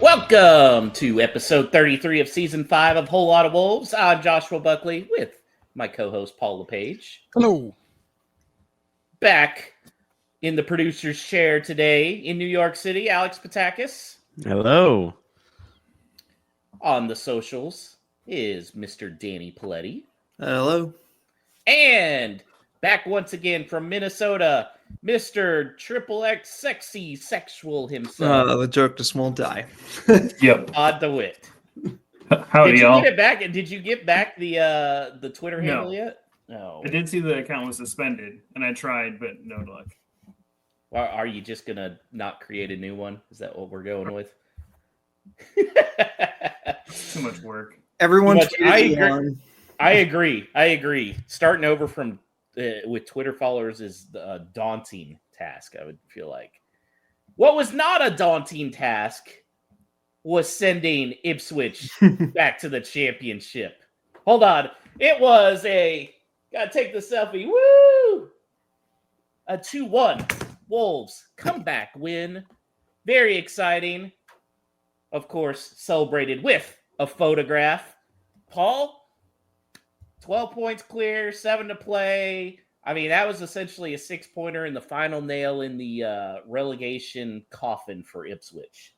Welcome to episode 33 of season 5 of Whole Lot of Wolves. I'm Joshua Buckley with my co-host Paul LePage. Hello. Back in the producer's chair today in New York City, Alex Patakis. Hello. On the socials is Mr. Danny Paletti. Hello. And back once again from Minnesota, Mr. Triple X Sexy Sexual himself. The joke just won't die. Yep. Todd DeWitt. Howdy, Did you y'all. get it back? Did you get back the Twitter handle yet? No. I did see the account was suspended, and I tried, but no luck. Are you just gonna not create a new one? Is that what we're going with? It's too much work. Everyone, I agree. Starting over from with Twitter followers is a daunting task. I would feel like. What was not a daunting task was sending Ipswich back to the championship. Hold on, it was gotta take the selfie. Woo! A 2-1 Wolves comeback win. Very exciting. Of course, celebrated with a photograph. Paul, 12 points clear, 7 to play. I mean, that was essentially a 6-pointer in the final nail in the relegation coffin for Ipswich.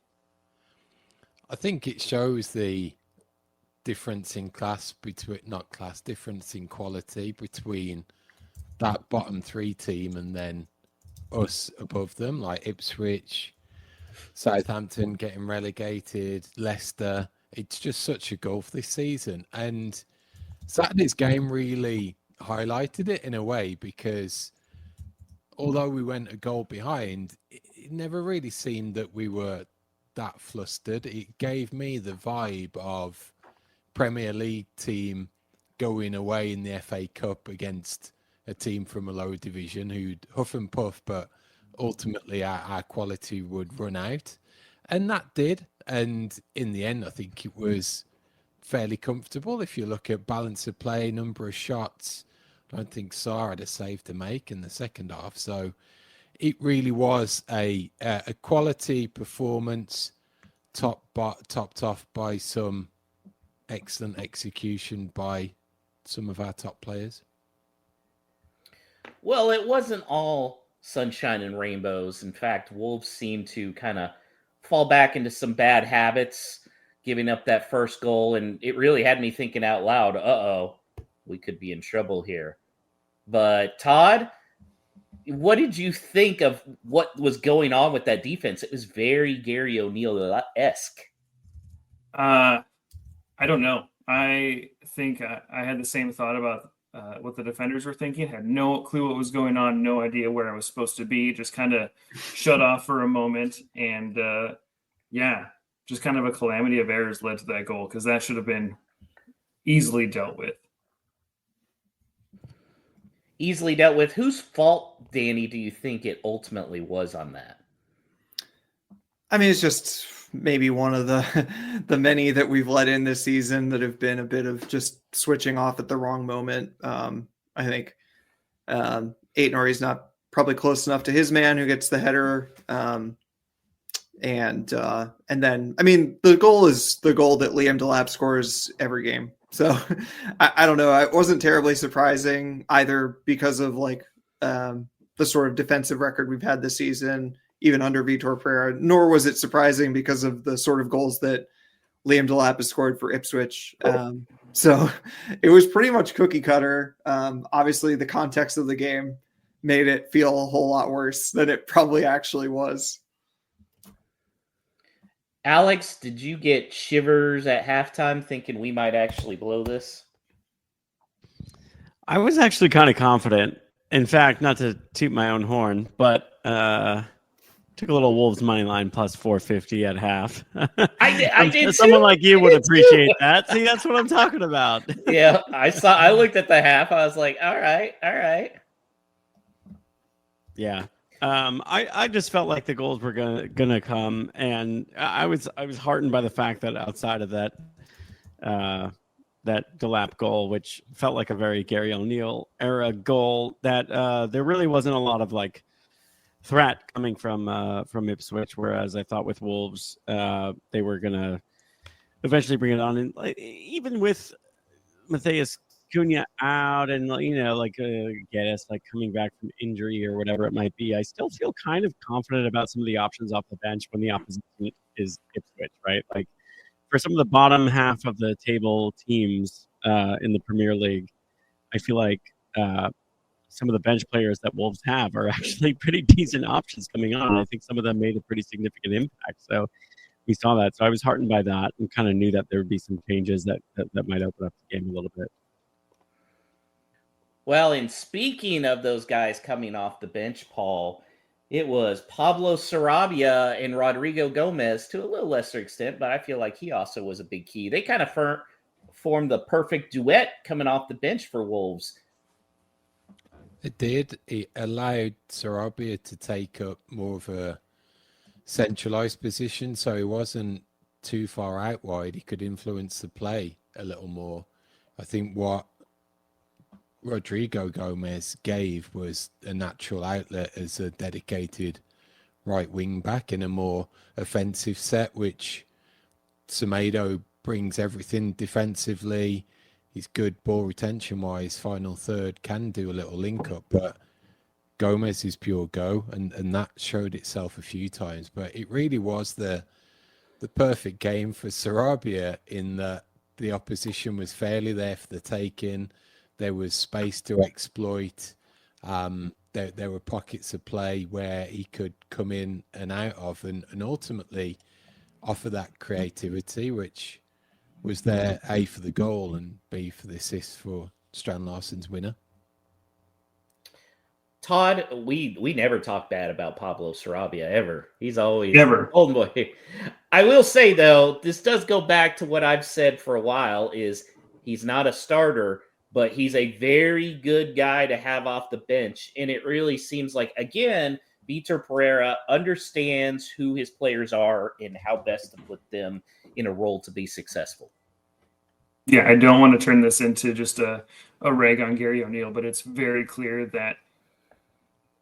I think it shows the difference in difference in quality between that bottom 3 team and then us above them, like Ipswich, Southampton getting relegated, Leicester. It's just such a gulf this season. And Saturday's game really highlighted it in a way, because although we went a goal behind, it never really seemed that we were that flustered. It gave me the vibe of Premier League team going away in the FA Cup against a team from a lower division who'd huff and puff, but ultimately our quality would run out. And that did. And in the end, I think it was fairly comfortable. If you look at balance of play, number of shots, I don't think Sarr had a save to make in the second half. So it really was a quality performance, topped off by some excellent execution by some of our top players. Well, it wasn't all sunshine and rainbows. In fact, Wolves seemed to kind of fall back into some bad habits, giving up that first goal, and it really had me thinking out loud, we could be in trouble here. But Todd, what did you think of what was going on with that defense? It was very Gary O'Neill-esque. I don't know. I think I had the same thought about what the defenders were thinking. Had no clue what was going on, no idea where I was supposed to be. Just kind of shut off for a moment. And just kind of a calamity of errors led to that goal, because that should have been easily dealt with. Easily dealt with. Whose fault, Danny, do you think it ultimately was on that? I mean, it's just maybe one of the many that we've let in this season that have been a bit of just switching off at the wrong moment. I think Aitnori's not probably close enough to his man who gets the header. And then, I mean, the goal is the goal that Liam Delap scores every game. So I don't know. It wasn't terribly surprising either, because of the sort of defensive record we've had this season, even under Vitor Pereira, nor was it surprising because of the sort of goals that Liam Delap has scored for Ipswich. So it was pretty much cookie cutter. Obviously, the context of the game made it feel a whole lot worse than it probably actually was. Alex, did you get shivers at halftime thinking we might actually blow this? I was actually kind of confident. In fact, not to toot my own horn, but took a little Wolves money line plus 450 at half. I did. Someone too. like you would appreciate that. See, that's what I'm talking about. Yeah, I looked at the half. I was like, all right. Yeah. I just felt like the goals were gonna come, and I was heartened by the fact that outside of that Delap goal, which felt like a very Gary O'Neill era goal, that there really wasn't a lot of threat coming from Ipswich, whereas I thought with Wolves they were gonna eventually bring it on, and even with Matthias Cunha out and Geddes coming back from injury or whatever it might be, I still feel kind of confident about some of the options off the bench when the opposition is Ipswich, right? Like for some of the bottom half of the table teams in the Premier League, I feel like some of the bench players that Wolves have are actually pretty decent options coming on. I think some of them made a pretty significant impact. So we saw that. So I was heartened by that and kind of knew that there would be some changes that might open up the game a little bit. Well, and speaking of those guys coming off the bench, Paul, it was Pablo Sarabia and Rodrigo Gomez to a little lesser extent, but I feel like he also was a big key. They kind of formed the perfect duet coming off the bench for Wolves. It did. It allowed Sarabia to take up more of a centralized position, so he wasn't too far out wide. He could influence the play a little more. I think what Rodrigo Gomez gave was a natural outlet as a dedicated right wing back in a more offensive set, which Semedo brings everything defensively. He's good ball retention wise, final third, can do a little link up, but Gomez is pure go, and that showed itself a few times. But it really was the perfect game for Sarabia in that the opposition was fairly there for the taking. There was space to exploit. There were pockets of play where he could come in and out of and ultimately offer that creativity, which was there, A, for the goal and B, for the assist for Strand-Larsen's winner. Todd, we never talk bad about Pablo Sarabia, ever. He's always old boy. I will say, though, this does go back to what I've said for a while, is he's not a starter, but he's a very good guy to have off the bench. And it really seems like, again, Vitor Pereira understands who his players are and how best to put them in a role to be successful. Yeah, I don't want to turn this into just a rag on Gary O'Neill, but it's very clear that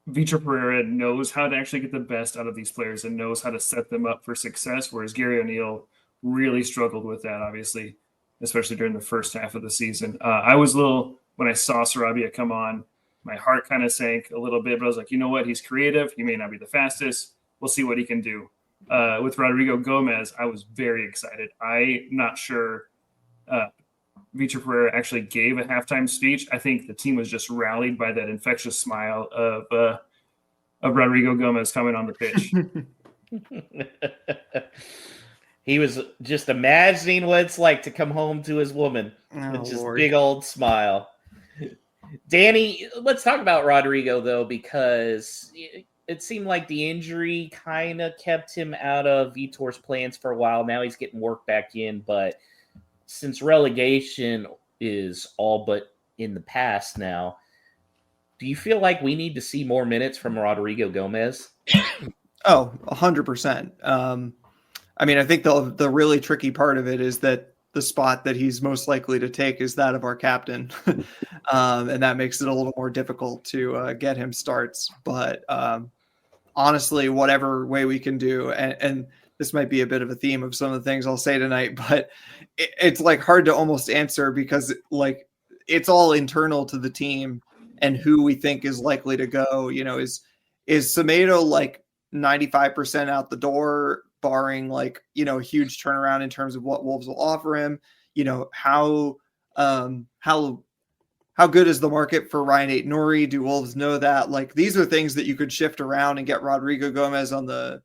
Vitor Pereira knows how to actually get the best out of these players and knows how to set them up for success, whereas Gary O'Neill really struggled with that, obviously, especially during the first half of the season. I was when I saw Sarabia come on, my heart kind of sank a little bit, but I was like, you know what? He's creative. He may not be the fastest. We'll see what he can do. With Rodrigo Gomez, I was very excited. I'm not sure Vitor Pereira actually gave a halftime speech. I think the team was just rallied by that infectious smile of Rodrigo Gomez coming on the pitch. He was just imagining what it's like to come home to his woman. Just Lord. Big old smile. Danny, let's talk about Rodrigo, though, because it seemed like the injury kind of kept him out of Vitor's plans for a while. Now he's getting work back in, but since relegation is all but in the past now, do you feel like we need to see more minutes from Rodrigo Gomez? Oh, 100%. I mean, I think the really tricky part of it is that the spot that he's most likely to take is that of our captain. And that makes it a little more difficult to get him starts. But honestly, whatever way we can do, and this might be a bit of a theme of some of the things I'll say tonight, but it's like hard to almost answer because like it's all internal to the team and who we think is likely to go. You know, is Semedo like 95% out the door, barring like, you know, a huge turnaround in terms of what Wolves will offer him? You know, how good is the market for Ryan Aït-Nouri? Do Wolves know that? Like, these are things that you could shift around and get Rodrigo Gomez on the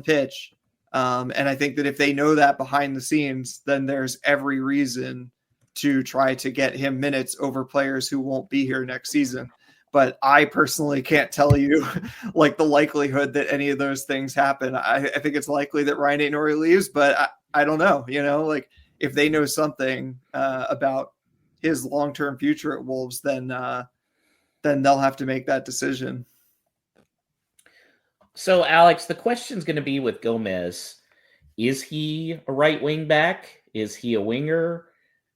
pitch. And I think that if they know that behind the scenes, then there's every reason to try to get him minutes over players who won't be here next season. But I personally can't tell you like the likelihood that any of those things happen. I think it's likely that Ryan Aït-Nouri leaves, but I don't know, you know, like if they know something about his long-term future at Wolves, then they'll have to make that decision. So, Alex, the question's going to be with Gomez. Is he a right wing back? Is he a winger?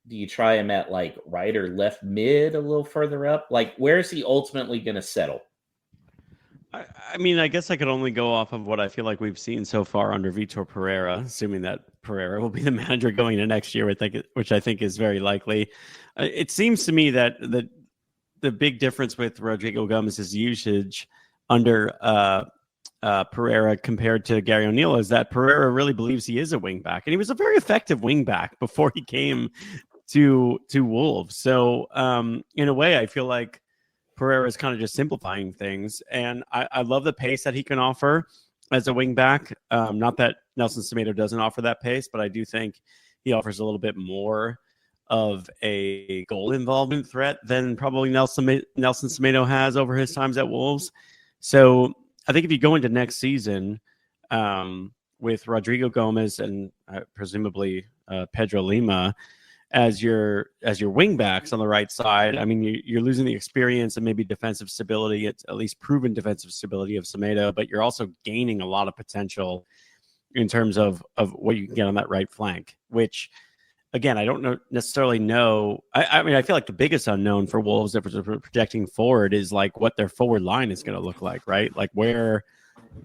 Do you try him at like right or left mid a little further up? Like, where is he ultimately going to settle? I mean, I guess I could only go off of what I feel like we've seen so far under Vitor Pereira, assuming that Pereira will be the manager going into next year, which I think is very likely. It seems to me that the big difference with Rodrigo Gomez's usage under Pereira compared to Gary O'Neill is that Pereira really believes he is a wingback, and he was a very effective wingback before he came to Wolves. So in a way, I feel like Pereira is kind of just simplifying things, and I love the pace that he can offer as a wingback. Not that Nelson Semedo doesn't offer that pace, but I do think he offers a little bit more of a goal involvement threat than probably Nelson Semedo has over his times at Wolves. So I think if you go into next season with Rodrigo Gomez and presumably Pedro Lima as your wing backs on the right side, I mean, you're losing the experience and maybe defensive stability, it's at least proven defensive stability of Semedo, but you're also gaining a lot of potential in terms of what you can get on that right flank, which again, I don't necessarily know. I mean, I feel like the biggest unknown for Wolves if we're projecting forward is like what their forward line is going to look like, right? Like where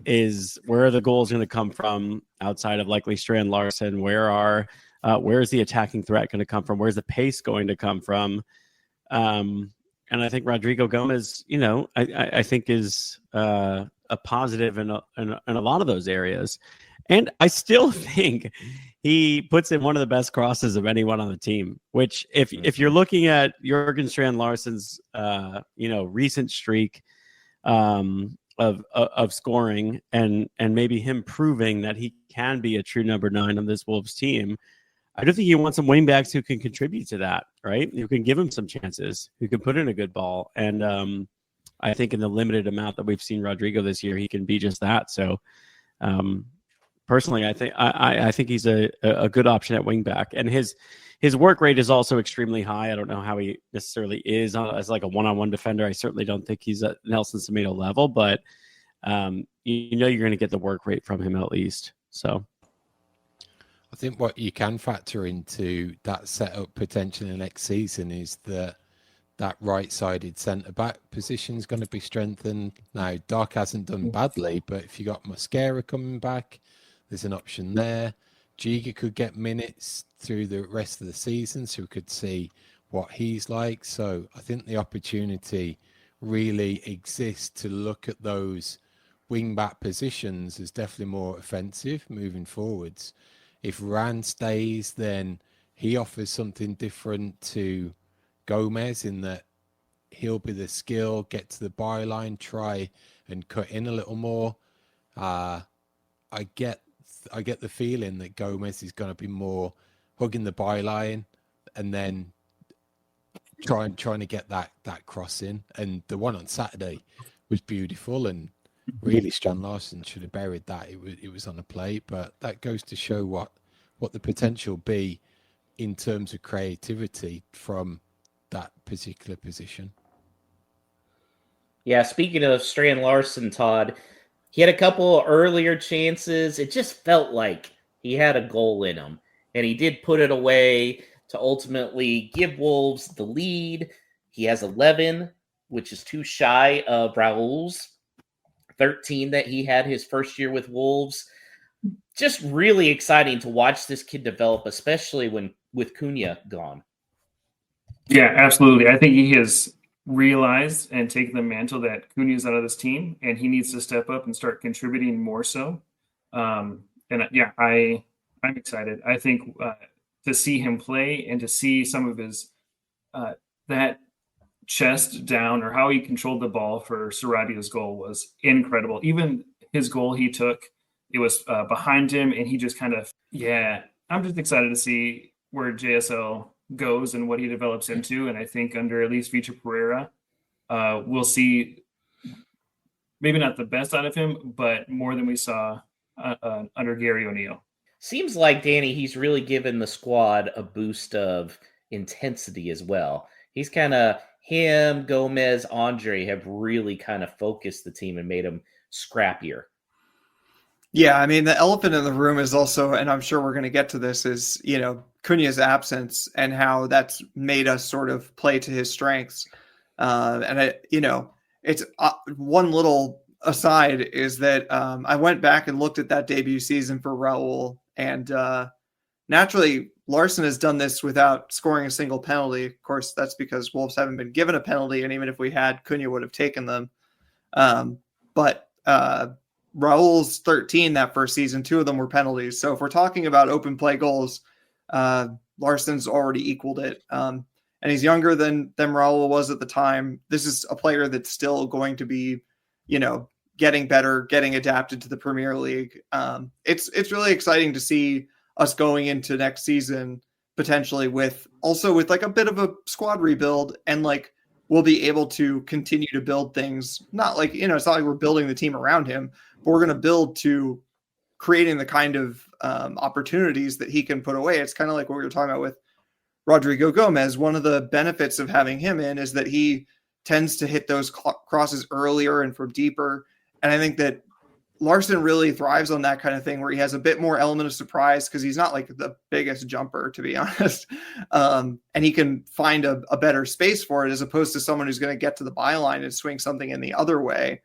are the goals going to come from outside of likely Strand-Larsen? Where's the attacking threat going to come from? Where's the pace going to come from? And I think Rodrigo Gomez, I think is a positive in a lot of those areas. And I still think he puts in one of the best crosses of anyone on the team, which if you're looking at Jurgen Strand-Larsen's, recent streak of scoring and maybe him proving that he can be a true number 9 on this Wolves team, I do think you want some wingbacks who can contribute to that, right? Who can give him some chances, who can put in a good ball. And I think in the limited amount that we've seen Rodrigo this year, he can be just that. So personally, I think he's a good option at wingback. And his work rate is also extremely high. I don't know how he necessarily is as like a one-on-one defender. I certainly don't think he's at Nelson Semedo level, but you're going to get the work rate from him at least. So I think what you can factor into that setup potentially next season is that right-sided centre-back position is going to be strengthened. Now, Dark hasn't done badly, but if you got Mosquera coming back, there's an option there. Giga could get minutes through the rest of the season, so we could see what he's like. So I think the opportunity really exists to look at those wing-back positions as definitely more offensive moving forwards. If Rand stays, then he offers something different to Gomez in that he'll be the skill, get to the byline, try and cut in a little more. I get the feeling that Gomez is going to be more hugging the byline and then trying to get that cross in. And the one on Saturday was beautiful, and really Strand-Larsen should have buried that. It was on a plate, but that goes to show what the potential be in terms of creativity from that particular position. Yeah, speaking of Strand-Larsen, Todd, he had a couple earlier chances. It just felt like he had a goal in him, and he did put it away to ultimately give Wolves the lead. He has 11, which is too shy of Raul's 13 that he had his first year with Wolves. Just really exciting to watch this kid develop, especially with Cunha gone. Yeah, absolutely. I think he has realized and taken the mantle that Cunha's out of this team, and he needs to step up and start contributing more so. I'm excited. I think to see him play and to see some of his that chest down or how he controlled the ball for Sarabia's goal was incredible. Even his goal he took, it was behind him, and he just kind of, I'm just excited to see where JSL goes and what he develops into. And I think under at least Vitor Pereira, we'll see maybe not the best out of him, but more than we saw under Gary O'Neill. Seems like, Danny, he's really given the squad a boost of intensity as well. He's kind of, him, Gomez, Andre have really kind of focused the team and made them scrappier. Yeah, I mean, the elephant in the room is also, and I'm sure we're going to get to this, is, Cunha's absence and how that's made us sort of play to his strengths. It's one little aside is that I went back and looked at that debut season for Raul, and naturally Larsen has done this without scoring a single penalty. Of course, that's because Wolves haven't been given a penalty, and even if we had, Cunha would have taken them. But Raul's 13 that first season, 2 of them were penalties. So if we're talking about open play goals, Larsen's already equaled it. And he's younger than Raul was at the time. This is a player that's still going to be, getting better, getting adapted to the Premier League. It's really exciting to see us going into next season potentially with like a bit of a squad rebuild, and like we'll be able to continue to build things. Not like, it's not like we're building the team around him, but we're going to build to creating the kind of opportunities that he can put away. It's kind of like what we were talking about with Rodrigo Gomez. One of the benefits of having him in is that he tends to hit those crosses earlier and from deeper. And I think that Larsen really thrives on that kind of thing, where he has a bit more element of surprise because he's not like the biggest jumper, to be honest. And he can find a better space for it, as opposed to someone who's going to get to the byline and swing something in the other way.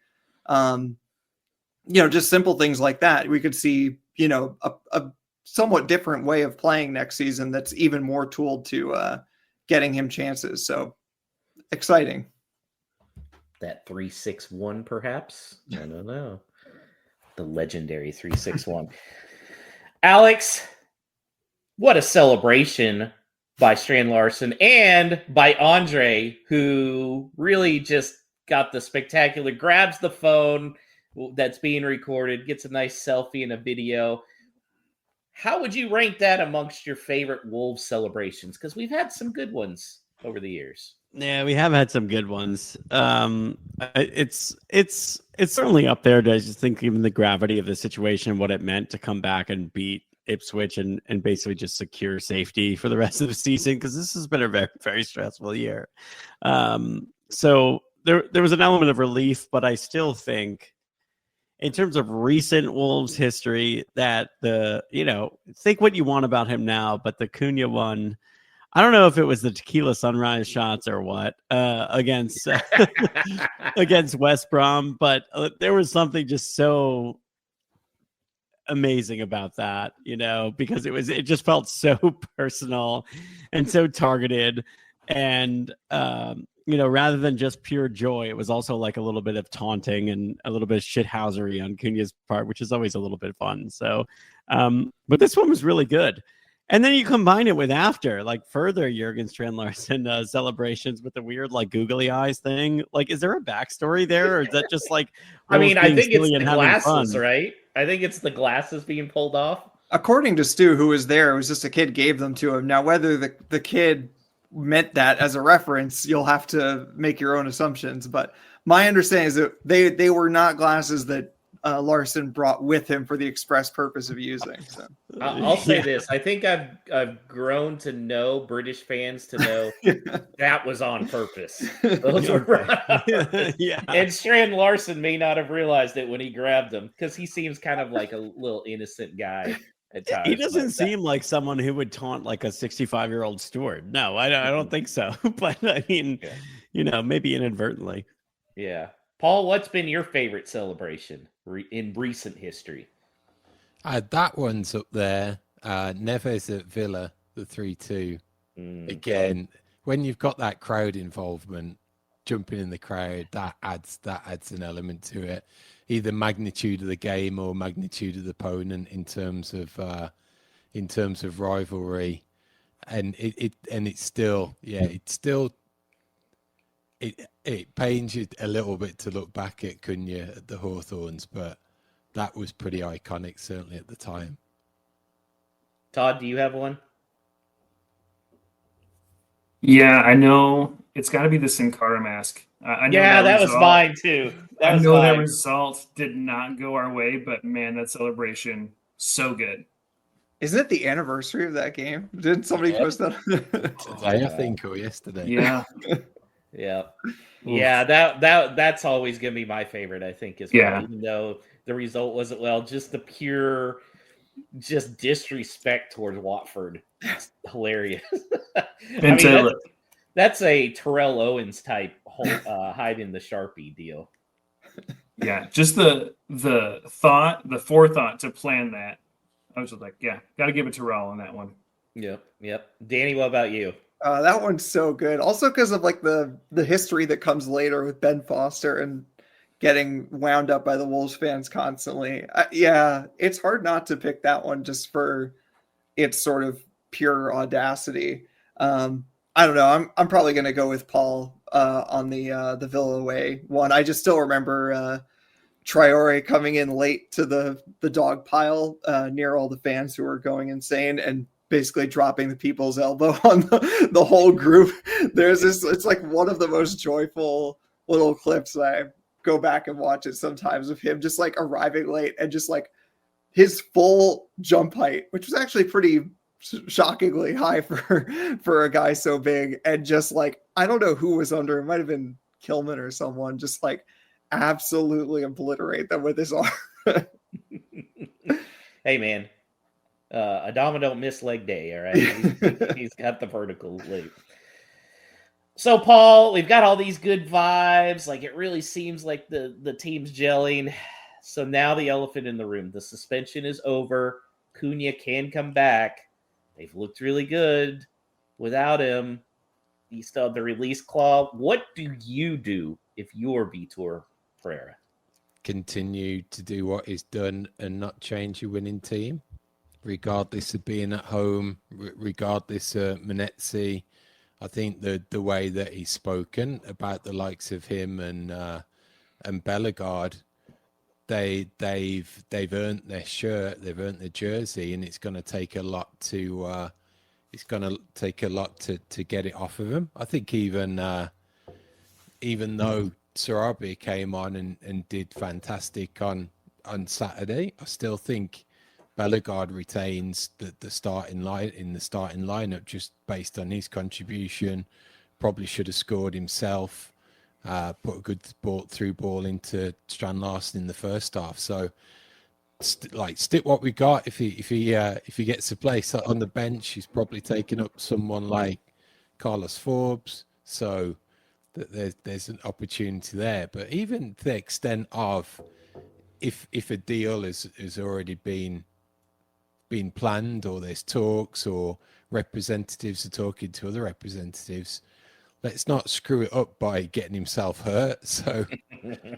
Just simple things like that. We could see, a somewhat different way of playing next season that's even more tooled to getting him chances. So exciting. That 3-6-1, perhaps? I don't know. The legendary 3-6-1. Alex, what a celebration by Strand-Larsen and by Andre, who really just got the spectacular, grabs the phone that's being recorded, gets a nice selfie and a video. How would you rank that amongst your favorite Wolves celebrations? Because we've had some good ones over the years. Yeah, we have had some good ones. It's certainly up there to just think even the gravity of the situation, what it meant to come back and beat Ipswich and basically just secure safety for the rest of the season, because this has been a very, very stressful year. So there was an element of relief, but I still think in terms of recent Wolves history that think what you want about him now, but the Cunha one, I don't know if it was the tequila sunrise shots or what against against West Brom, but there was something just so amazing about that, because it just felt so personal and so targeted, and rather than just pure joy, it was also like a little bit of taunting and a little bit of shithousery on Cunha's part, which is always a little bit fun. So, but this one was really good. And then you combine it with further Jurgen Strand-Larsen celebrations with the weird googly eyes thing. Like, is there a backstory there, or is that just like? I think it's the glasses, right? I think it's the glasses being pulled off. According to Stu, who was there, it was just a kid gave them to him. Now, whether the kid meant that as a reference, you'll have to make your own assumptions. But my understanding is that they were not glasses that Larsen brought with him for the express purpose of using. So I'll say this: I think I've grown to know British fans to know that was on purpose. Those were yeah. And Strand-Larsen may not have realized it when he grabbed them, because he seems kind of like a little innocent guy at times. He doesn't seem like someone who would taunt like a 65-year-old steward. No, I don't think so. But I mean, maybe inadvertently. Yeah. Paul, what's been your favorite celebration in recent history? That one's up there. Neves at Villa, the 3-2. Again, when you've got that crowd involvement, jumping in the crowd, that adds an element to it. Either magnitude of the game or magnitude of the opponent in terms of rivalry, and it pains you a little bit to look back at Cunha at the Hawthorns, but that was pretty iconic, certainly at the time. Todd, do you have one? Yeah, I know it's got to be the Sin Cara mask. I know that was mine too. That result did not go our way, but man, that celebration, so good. Isn't it the anniversary of that game? Didn't somebody post that? Today, I think, or yesterday. Yeah. Yeah, that's always gonna be my favorite, I think, as well. Even though the result wasn't just the pure disrespect towards Watford. It's hilarious. That's a Terrell Owens type hide in the Sharpie deal. Yeah, just the forethought to plan that. I was just like, yeah, got to give it to Raul on that one. Yep. Danny, what about you? That one's so good. Also because of like the history that comes later with Ben Foster and getting wound up by the Wolves fans constantly. Yeah, it's hard not to pick that one just for its sort of pure audacity. I don't know. I'm probably going to go with Paul on the Villa away one. I just still remember Traore coming in late to the dog pile near all the fans who were going insane and basically dropping the people's elbow on the whole group. There's this, it's like one of the most joyful little clips that I go back and watch it sometimes of him just like arriving late and just like his full jump height, which was actually pretty shockingly high for a guy so big. And just like, I don't know who was under, it might have been Kilman or someone, just like absolutely obliterate them with his arm. Hey, man. Adama don't miss leg day, all right? He's got the vertical leap. So, Paul, we've got all these good vibes. Like, it really seems like the team's gelling. So now the elephant in the room. The suspension is over. Cunha can come back. They've looked really good without him. He still have the release clause. What do you do if you're Vitor Pereira? Continue to do what is done and not change your winning team, regardless of being at home, regardless of Menezes. I think the way that he's spoken about the likes of him and Bellegarde, they've earned their shirt, they've earned their jersey, and it's going to take a lot to get it off of him. I think even though Sarabia came on and did fantastic on Saturday, I still think Bellegarde retains the starting line in the starting lineup just based on his contribution. Probably should have scored himself. Put a good through ball into Strand-Larsen in the first half. So, stick what we got. If he gets a place on the bench, he's probably taking up someone like Carlos Forbes. So there's an opportunity there. But even to the extent of if a deal has already been planned, or there's talks, or representatives are talking to other representatives, let's not screw it up by getting himself hurt. So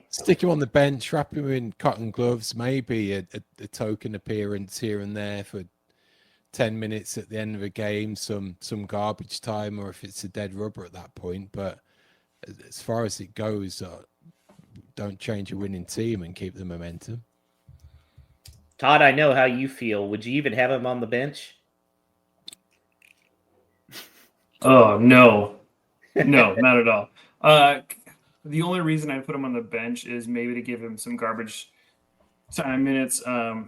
stick him on the bench, wrap him in cotton gloves, maybe a token appearance here and there for 10 minutes at the end of a game, some garbage time, or if it's a dead rubber at that point. But as far as it goes, don't change your winning team and keep the momentum. Todd, I know how you feel. Would you even have him on the bench? Oh, no. No, not at all. The only reason I put him on the bench is maybe to give him some garbage time minutes,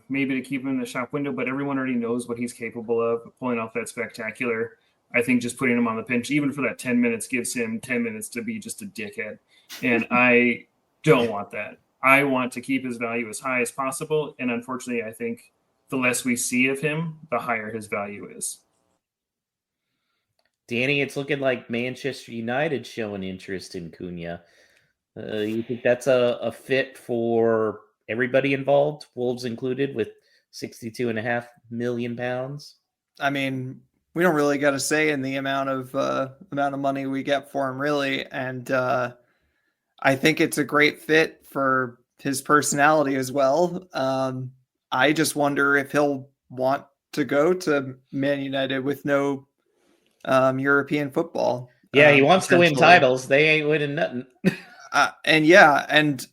maybe to keep him in the shop window, but everyone already knows what he's capable of, pulling off that spectacular. I think just putting him on the bench, even for that 10 minutes, gives him 10 minutes to be just a dickhead. And I don't want that. I want to keep his value as high as possible. And unfortunately, I think the less we see of him, the higher his value is. Danny, it's looking like Manchester United showing interest in Cunha. You think that's a fit for everybody involved, Wolves included, with £62.5 million? I mean, we don't really got a say in the amount of money we get for him, really, and I think it's a great fit for his personality as well. I just wonder if he'll want to go to Man United with no European football. Yeah, he wants to win titles. They ain't winning nothing. And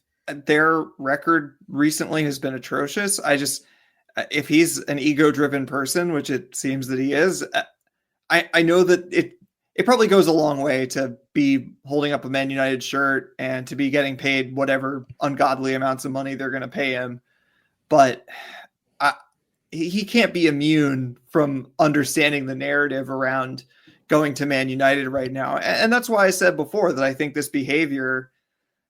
their record recently has been atrocious. If he's an ego-driven person, which it seems that he is, I know that it probably goes a long way to be holding up a Man United shirt and to be getting paid whatever ungodly amounts of money they're going to pay him. But he can't be immune from understanding the narrative around going to Man United right now. And that's why I said before that I think this behavior,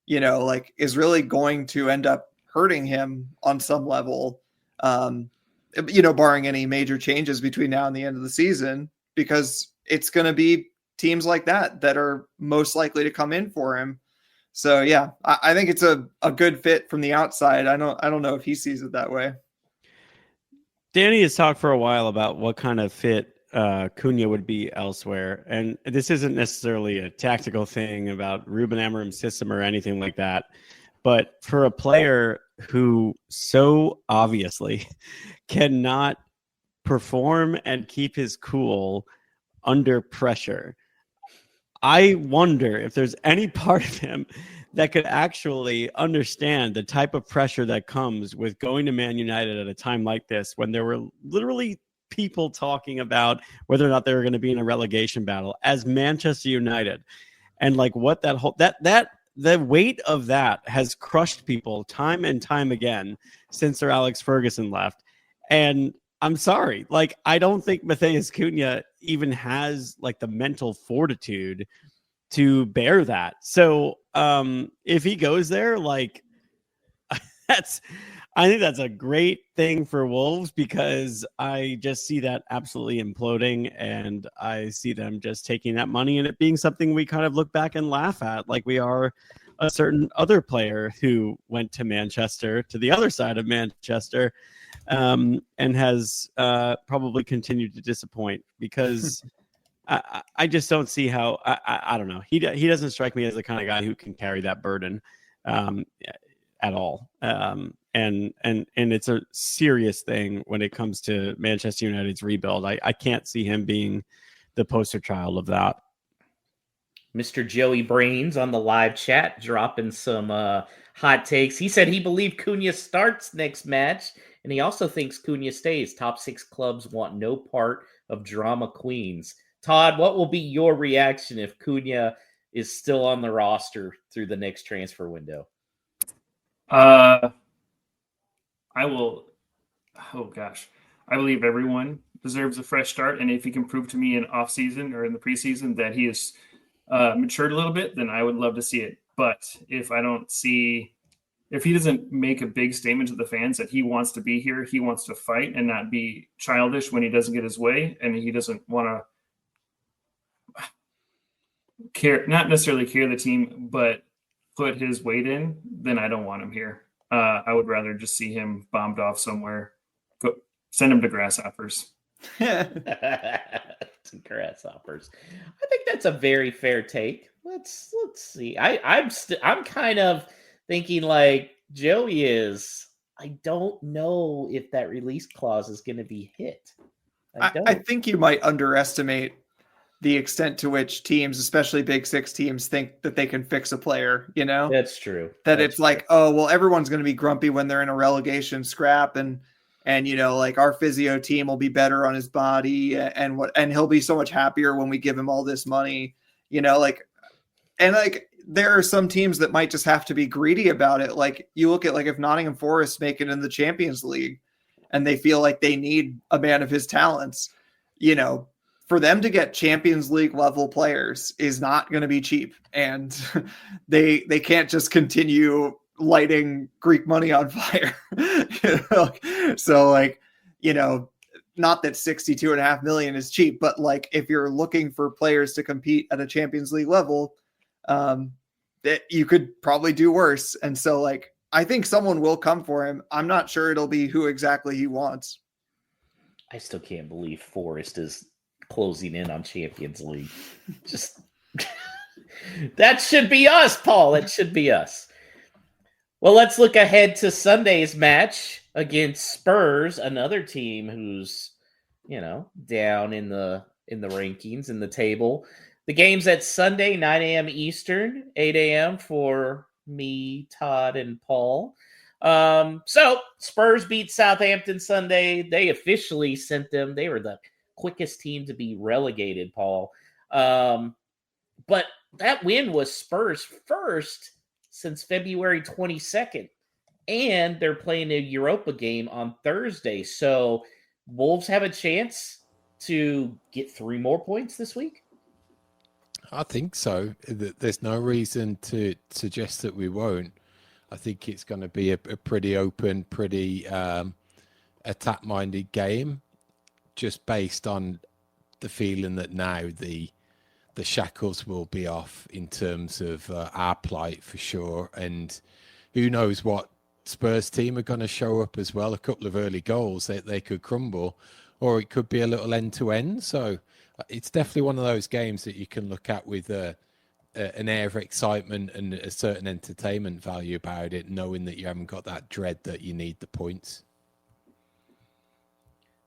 is really going to end up hurting him on some level, barring any major changes between now and the end of the season, because it's going to be teams like that are most likely to come in for him. So yeah, I think it's a good fit from the outside. I don't know if he sees it that way. Danny has talked for a while about what kind of fit Cunha would be elsewhere. And this isn't necessarily a tactical thing about Ruben Amorim's system or anything like that. But for a player who so obviously cannot perform and keep his cool under pressure, I wonder if there's any part of him that could actually understand the type of pressure that comes with going to Man United at a time like this, when there were literally people talking about whether or not they were going to be in a relegation battle as Manchester United. And like what that whole, the weight of that has crushed people time and time again since Sir Alex Ferguson left. And I'm sorry, like, I don't think Matheus Cunha even has like the mental fortitude to bear that. So if he goes there, like, I think that's a great thing for Wolves, because I just see that absolutely imploding, and I see them just taking that money and it being something we kind of look back and laugh at, like we are a certain other player who went to Manchester, to the other side of Manchester, and has probably continued to disappoint, because I just don't see how. I don't know. He doesn't strike me as the kind of guy who can carry that burden at all. And it's a serious thing when it comes to Manchester United's rebuild. I can't see him being the poster child of that. Mr. Joey Brains on the live chat dropping some hot takes. He said he believed Cunha starts next match, and he also thinks Cunha stays. Top 6 clubs want no part of drama queens. Todd, what will be your reaction if Cunha is still on the roster through the next transfer window? I will. Oh gosh, I believe everyone deserves a fresh start, and if he can prove to me in off season or in the preseason that he is matured a little bit, then I would love to see it. But if he doesn't make a big statement to the fans that he wants to be here, he wants to fight and not be childish when he doesn't get his way, and he doesn't want to not necessarily carry the team, but put his weight in, then I don't want him here. I would rather just see him bombed off somewhere. Go send him to grasshoppers. To grasshoppers. I think that's a very fair take. Let's see. I'm kind of thinking like Joey is. I don't know if that release clause is going to be hit. I think you might underestimate the extent to which teams, especially Big Six teams, think that they can fix a player, you know? That's true. It's true. Like, oh, well, everyone's going to be grumpy when they're in a relegation scrap, and you know, like, our physio team will be better on his body, and he'll be so much happier when we give him all this money, you know, like, and like, there are some teams that might just have to be greedy about it. Like, you look at, like, if Nottingham Forest make it in the Champions League and they feel like they need a man of his talents, you know, for them to get Champions League level players is not going to be cheap, and they can't just continue lighting Greek money on fire. You know? So, like, you know, not that 62.5 million is cheap, but like, if you're looking for players to compete at a Champions League level, that you could probably do worse. And so, like, I think someone will come for him. I'm not sure it'll be who exactly he wants. I still can't believe Forest is closing in on Champions League. Just that should be us, Paul. It should be us. Well, let's look ahead to Sunday's match against Spurs, another team who's, you know, down in the rankings, in the table. The game's at Sunday, 9 a.m. Eastern, 8 a.m. for me, Todd, and Paul. So Spurs beat Southampton Sunday. They officially sent them. They were the quickest team to be relegated, Paul. But that win was Spurs' first since February 22nd. And they're playing a Europa game on Thursday. So Wolves have a chance to get 3 more points this week? I think so. There's no reason to suggest that we won't. I think it's going to be a pretty open, pretty attack-minded game, just based on the feeling that now the the shackles will be off in terms of our plight for sure. And who knows what Spurs team are going to show up as well. A couple of early goals, they could crumble, or it could be a little end to end. So it's definitely one of those games that you can look at with an air of excitement and a certain entertainment value about it, knowing that you haven't got that dread that you need the points.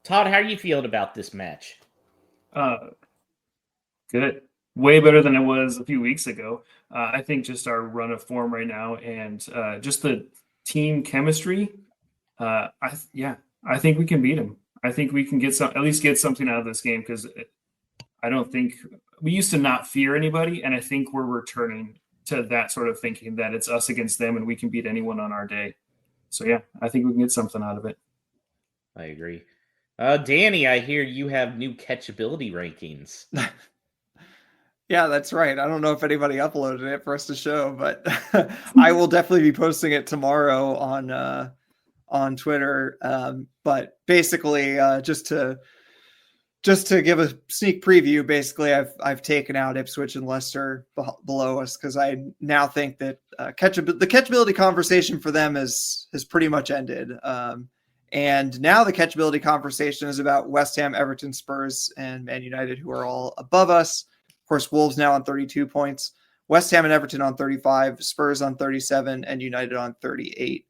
Todd, how are you feeling about this match? Good. Way better than it was a few weeks ago. I think just our run of form right now and just the team chemistry. I think we can beat them. I think we can at least get something out of this game, because I don't think we used to not fear anybody, and I think we're returning to that sort of thinking that it's us against them and we can beat anyone on our day. So yeah, I think we can get something out of it. I agree. Danny, I hear you have new catchability rankings. Yeah, that's right. I don't know if anybody uploaded it for us to show, but I will definitely be posting it tomorrow on Twitter. But basically, just to give a sneak preview, basically, I've taken out Ipswich and Leicester below us, because I now think that the catchability conversation for them has pretty much ended. And now the catchability conversation is about West Ham, Everton, Spurs, and Man United, who are all above us. Of course, Wolves now on 32 points, West Ham and Everton on 35, Spurs on 37, and United on 38.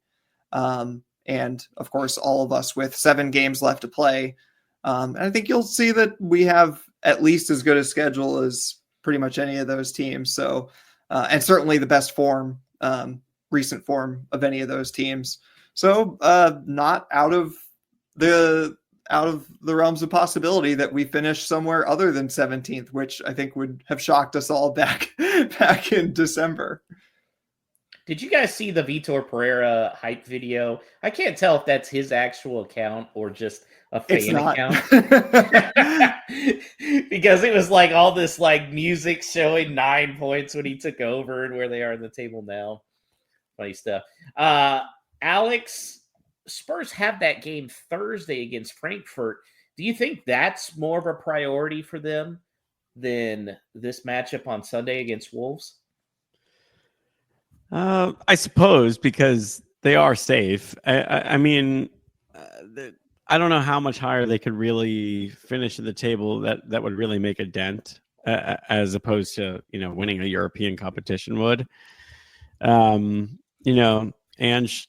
And of course, all of us with 7 games left to play. And I think you'll see that we have at least as good a schedule as pretty much any of those teams. So, and certainly the best form, recent form of any of those teams. So, not out of the realms of possibility that we finish somewhere other than 17th, which I think would have shocked us all back in December. Did you guys see the Vitor Pereira hype video? I can't tell if that's his actual account or just a fan account. Because it was like all this like music showing 9 points when he took over and where they are in the table now. Funny stuff. Alex, Spurs have that game Thursday against Frankfurt. Do you think that's more of a priority for them than this matchup on Sunday against Wolves? I suppose, because they are safe. I mean, I don't know how much higher they could really finish in the table that would really make a dent, as opposed to, winning a European competition would. Ange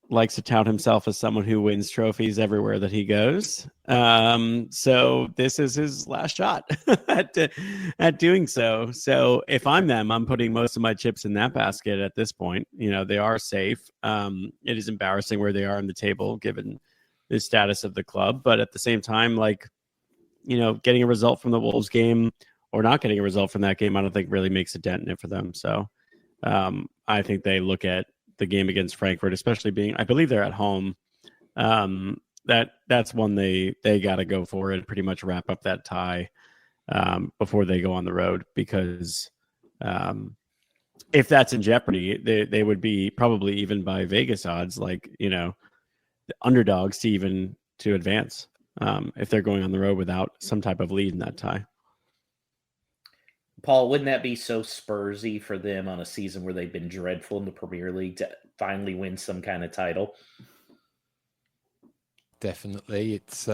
likes to tout himself as someone who wins trophies everywhere that he goes. So this is his last shot at doing so. So if I'm them, I'm putting most of my chips in that basket at this point. They are safe. It is embarrassing where they are on the table, given the status of the club. But at the same time, getting a result from the Wolves game or not getting a result from that game, I don't think really makes a dent in it for them. So I think they look at the game against Frankfurt, especially being, I believe they're at home. That's one they got to go for and pretty much wrap up that tie before they go on the road, because if that's in jeopardy, they would be probably, even by Vegas odds, the underdogs to advance if they're going on the road without some type of lead in that tie. Paul, wouldn't that be so Spursy for them on a season where they've been dreadful in the Premier League to finally win some kind of title? Definitely. It's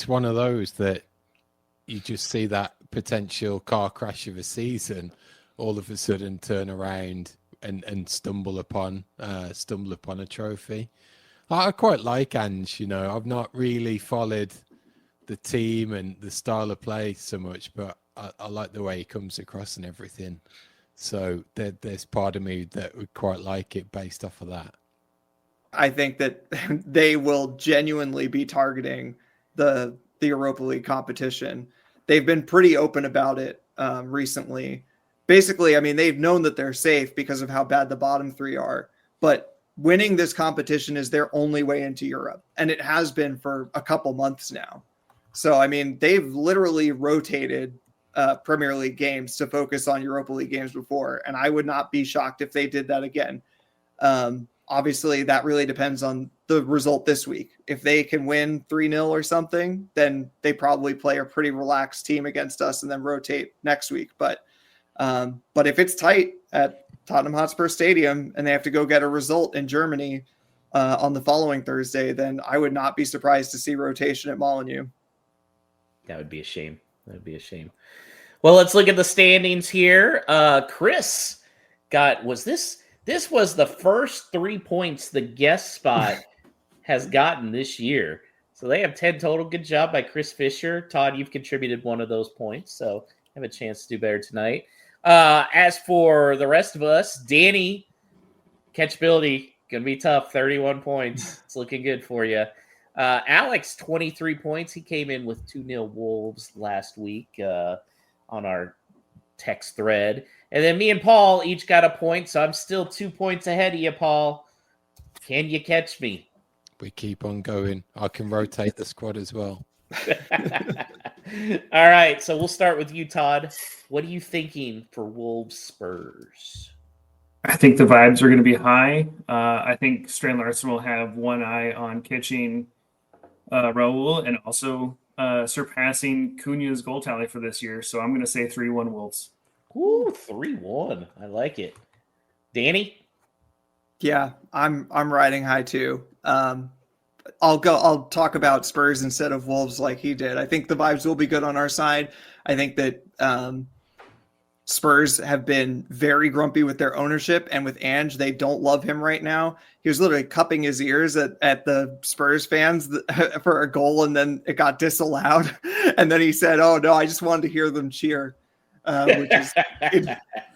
one of those that you just see that potential car crash of a season all of a sudden turn around and stumble upon a trophy. I quite like Ange, I've not really followed the team and the style of play so much, but I like the way he comes across and everything. So there's part of me that would quite like it based off of that. I think that they will genuinely be targeting the Europa League competition. They've been pretty open about it recently. Basically, I mean, they've known that they're safe because of how bad the bottom 3 are, but winning this competition is their only way into Europe. And it has been for a couple months now. So, I mean, they've literally rotated Premier League games to focus on Europa League games before, and I would not be shocked if they did that again. obviously that really depends on the result this week. If they can win 3-0 or something, then they probably play a pretty relaxed team against us and then rotate next week. But if it's tight at Tottenham Hotspur Stadium and they have to go get a result in Germany on the following Thursday, then I would not be surprised to see rotation at Molineux. That would be a shame. That would be a shame. Well, let's look at the standings here. Chris this was the first 3 points the guest spot has gotten this year. So they have 10 total. Good job by Chris Fisher. Todd, you've contributed one of those points, so have a chance to do better tonight. As for the rest of us, Danny, catchability, going to be tough, 31 points. It's looking good for you. Alex, 23 points. He came in with 2-0 Wolves last week on our text thread. And then me and Paul each got a point, so I'm still 2 points ahead of you, Paul. Can you catch me? We keep on going. I can rotate the squad as well. All right, so we'll start with you, Todd. What are you thinking for Wolves Spurs? I think the vibes are going to be high. I think Strand-Larsen will have one eye on catching Raul and also surpassing Cunha's goal tally for this year. So I'm going to say 3-1 Wolves. Ooh, 3-1. I like it. Danny? Yeah, I'm riding high too. I'll talk about Spurs instead of Wolves like he did. I think the vibes will be good on our side. I think that Spurs have been very grumpy with their ownership, and with Ange, they don't love him right now. He was literally cupping his ears at the Spurs fans for a goal, and then it got disallowed. And then he said, "Oh no, I just wanted to hear them cheer," which is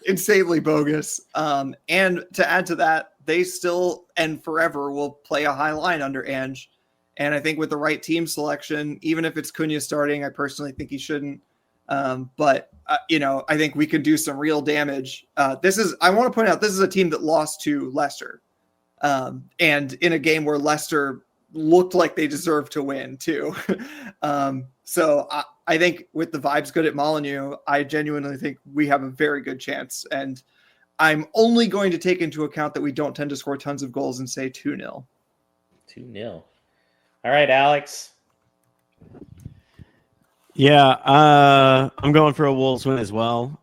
insanely bogus. And to add to that, they still and forever will play a high line under Ange. And I think with the right team selection, even if it's Cunha starting, I personally think he shouldn't. But I think we can do some real damage. I want to point out, this is a team that lost to Leicester. And in a game where Leicester looked like they deserved to win too. So I think with the vibes good at Molineux, I genuinely think we have a very good chance. And I'm only going to take into account that we don't tend to score tons of goals and say 2-0. 2-0. All right, Alex. Yeah, I'm going for a Wolves win as well.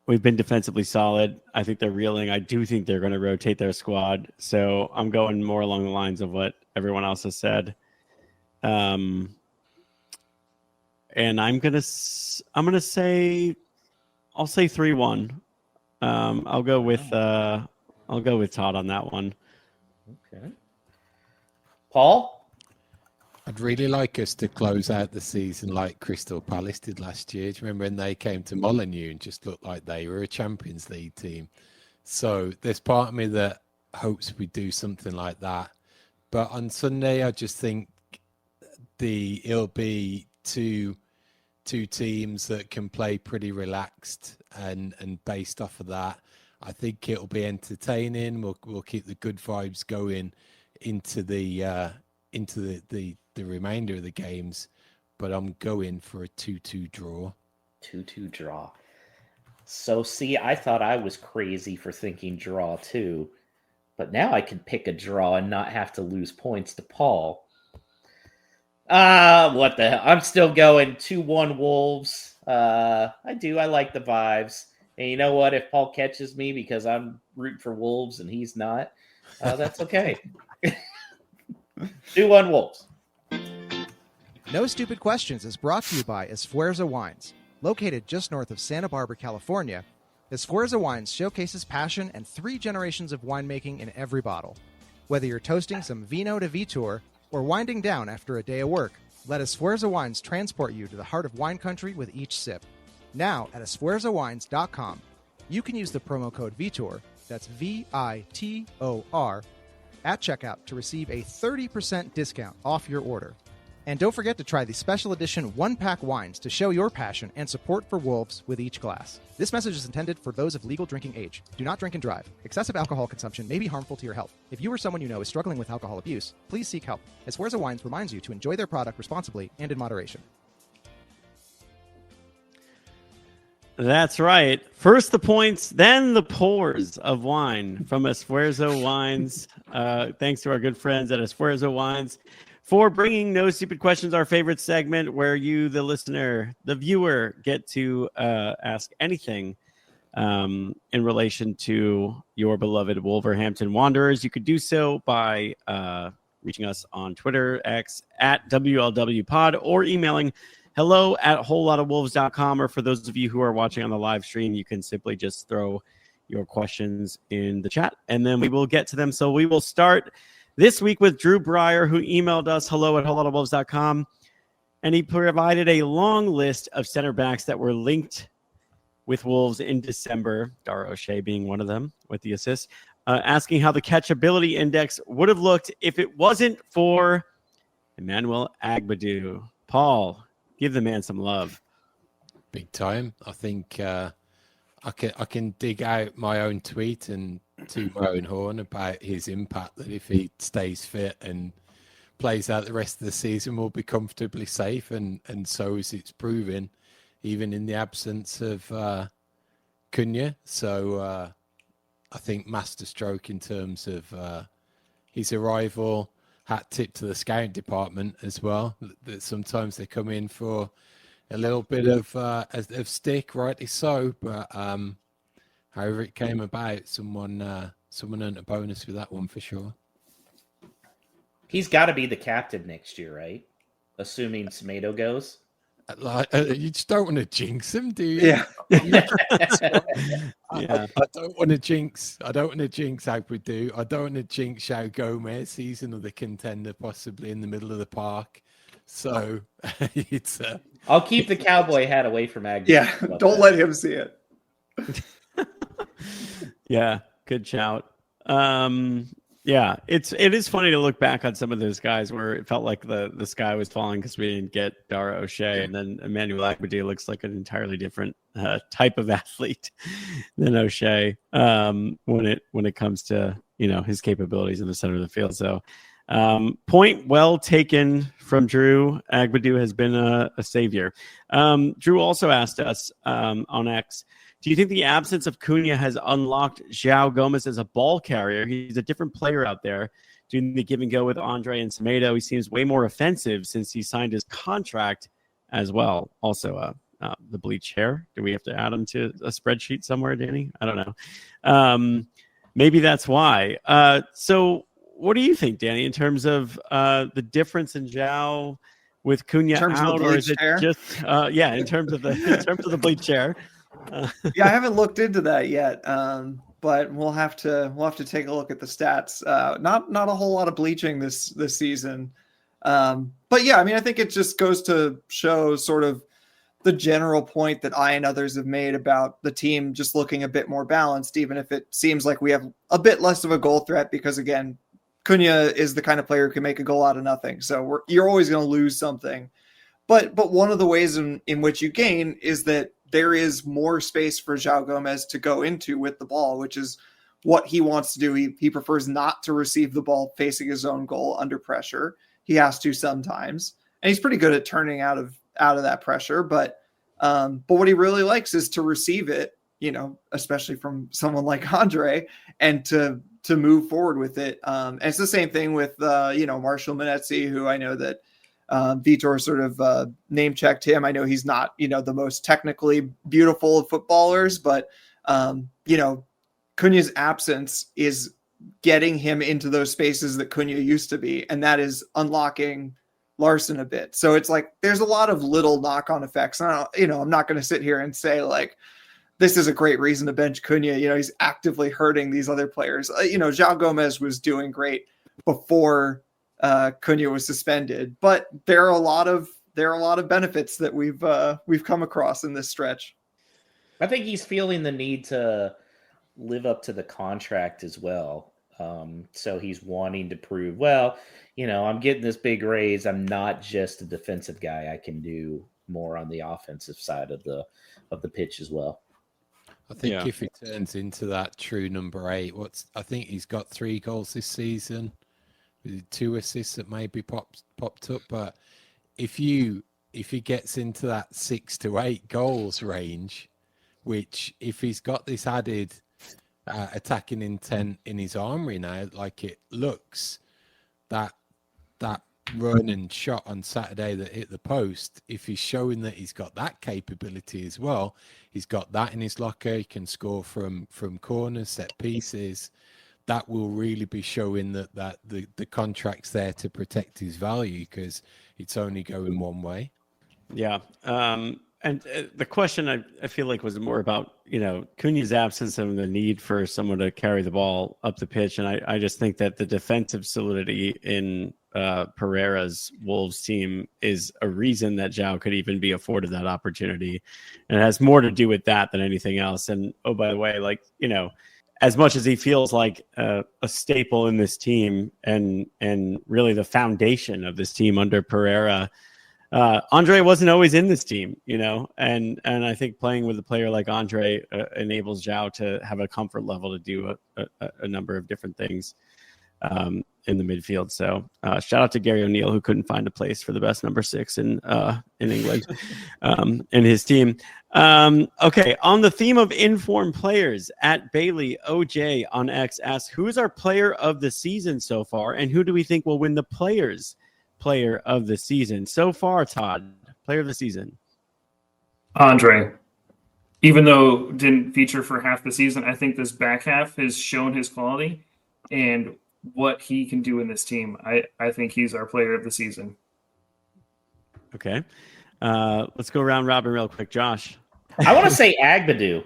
We've been defensively solid. I think they're reeling. I do think they're going to rotate their squad. So I'm going more along the lines of what everyone else has said. And I'm gonna say I'll say 3-1. I'll go with Todd on that one. Okay. Paul? I'd really like us to close out the season like Crystal Palace did last year. Do you remember when they came to Molineux and just looked like they were a Champions League team? So there's part of me that hopes we do something like that. But on Sunday, I just think it'll be two teams that can play pretty relaxed and based off of that, I think it'll be entertaining. We'll keep the good vibes going into the remainder of the games, but I'm going for a 2-2 draw. 2-2 draw. So see, I thought I was crazy for thinking draw too, but now I can pick a draw and not have to lose points to Paul. What the hell? I'm still going 2-1 Wolves. I like the vibes. And you know what? If Paul catches me because I'm rooting for Wolves and he's not, that's okay. 2-1 Wolves. No Stupid Questions is brought to you by Esfuerzo Wines. Located just north of Santa Barbara, California, Esfuerzo Wines showcases passion and 3 generations of winemaking in every bottle. Whether you're toasting some Vino de Vitor or winding down after a day of work, let Esfuerzo Wines transport you to the heart of wine country with each sip. Now at esfuerzowines.com, you can use the promo code VITOR, that's VITOR, at checkout to receive a 30% discount off your order. And don't forget to try the special edition 1-pack wines to show your passion and support for Wolves with each glass. This message is intended for those of legal drinking age. Do not drink and drive. Excessive alcohol consumption may be harmful to your health. If you or someone you know is struggling with alcohol abuse, please seek help. Esfuerzo Wines reminds you to enjoy their product responsibly and in moderation. That's right. First the points, then the pours of wine from Esfuerzo Wines. Thanks to our good friends at Esfuerzo Wines for bringing No Stupid Questions, our favorite segment where you, the listener, the viewer, get to ask anything in relation to your beloved Wolverhampton Wanderers. You could do so by reaching us on Twitter, X, at WLWpod, or emailing hello@wholelotofwolves.com, or for those of you who are watching on the live stream, you can simply just throw your questions in the chat and then we will get to them. So we will start this week with Drew Breyer, who emailed us hello@wholelotofwolves.com, and he provided a long list of center backs that were linked with Wolves in December, Dara O'Shea being one of them with the assist, asking how the catchability index would have looked if it wasn't for Emmanuel Agbadou. Paul, give the man some love. Big time. I think I can dig out my own tweet and toot my own horn about his impact, that if he stays fit and plays out the rest of the season, will be comfortably safe, and so is it's proving, even in the absence of Cunha. So I think masterstroke in terms of his arrival. Hat tip to the scouting department as well, that sometimes they come in for a little bit of stick, rightly so, but however it came about, someone earned a bonus with that one for sure. He's got to be the captain next year, right? Assuming Semedo goes. You just don't want to jinx him, do you? Yeah. Yeah. I don't want to jinx. I don't want to jinx Agbadou. I don't want to jinx João Gomez. He's another contender, possibly in the middle of the park. So it's. I'll keep the cowboy hat away from Agbadou. Yeah, don't let him see it. Yeah, good shout. Yeah, it is funny to look back on some of those guys where it felt like the sky was falling because we didn't get Dara O'Shea, and then Emmanuel Agbadou looks like an entirely different type of athlete than O'Shea when it comes to his capabilities in the center of the field. So point well taken from Drew. Agbadou has been a savior. Drew also asked us on X, do you think the absence of Cunha has unlocked João Gomez as a ball carrier? He's a different player out there. Doing the give and go with Andre and Semedo, he seems way more offensive since he signed his contract as well. Also, the bleach hair. Do we have to add him to a spreadsheet somewhere, Danny? I don't know. Maybe that's why. So what do you think, Danny, in terms of the difference in João with Cunha out, or is it just in terms of the bleach hair? Yeah, I haven't looked into that yet, but we'll have to take a look at the stats. Not a whole lot of bleaching this season, but yeah, I mean, I think it just goes to show sort of the general point that I and others have made about the team just looking a bit more balanced, even if it seems like we have a bit less of a goal threat, because again, Cunha is the kind of player who can make a goal out of nothing. So you're always going to lose something. But one of the ways in which you gain is that there is more space for João Gomez to go into with the ball, which is what he wants to do. He prefers not to receive the ball facing his own goal under pressure. He has to sometimes, and he's pretty good at turning out of that pressure. But what he really likes is to receive it, especially from someone like Andre, and to move forward with it. And it's the same thing with Marshall Manetzi, who I know that Vitor sort of name checked him. I know he's not, the most technically beautiful of footballers, but Cunha's absence is getting him into those spaces that Cunha used to be, and that is unlocking Larsen a bit. So it's like there's a lot of little knock-on effects. And I'm not going to sit here and say like this is a great reason to bench Cunha. He's actively hurting these other players. João Gomez was doing great before Cunha was suspended, but there are a lot of benefits that we've come across in this stretch. I think he's feeling the need to live up to the contract as well. So he's wanting to prove, I'm getting this big raise. I'm not just a defensive guy. I can do more on the offensive side of the pitch as well. I think if he turns into that true number 8, I think he's got 3 goals this season, with 2 assists that maybe popped up. But if he gets into that 6 to 8 goals range, which if he's got this added attacking intent in his armory now, like it looks, that run and shot on Saturday that hit the post, if he's showing that he's got that capability as well, he's got that in his locker, he can score from corners, set pieces, that will really be showing that the contract's there to protect his value, because it's only going one way. Yeah. And the question I feel like was more about, Cunha's absence and the need for someone to carry the ball up the pitch. And I just think that the defensive solidity in Pereira's Wolves team is a reason that João could even be afforded that opportunity. And it has more to do with that than anything else. And, oh, by the way, as much as he feels like a staple in this team and really the foundation of this team under Pereira, Andre wasn't always in this team, and I think playing with a player like Andre enables João to have a comfort level to do a number of different things in the midfield. So shout out to Gary O'Neill, who couldn't find a place for the best number 6 in England in his team. Okay, on the theme of informed players, at Bailey OJ on X asks, who's our player of the season so far, and who do we think will win the player of the season so far? Todd, player of the season. Andre. Even though didn't feature for half the season, I think this back half has shown his quality and what he can do in this team. I think he's our player of the season. Okay. Let's go around robin real quick. Josh. I want to say Agbadou.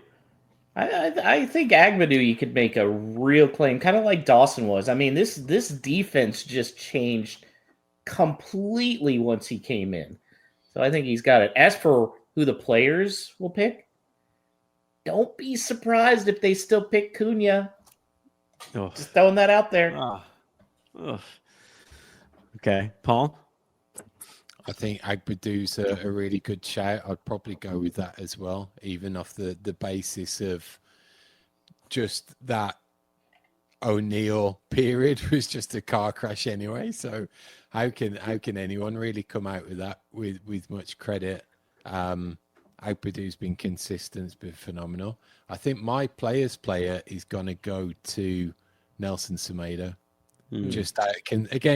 I think Agbadou, you could make a real claim, kind of like Dawson was. I mean, this defense just changed completely once he came in. So I think he's got it. As for who the players will pick, don't be surprised if they still pick Cunha. Oh. Just throwing that out there. Oh. Okay. Paul? I think Agbadou's a really good shout. I'd probably go with that as well, even off the basis of just that O'Neill period was just a car crash anyway. So how can anyone really come out with that with much credit? Agbadou's been consistent, it's been phenomenal. I think my player's player is going to go to Nelson Semedo. Just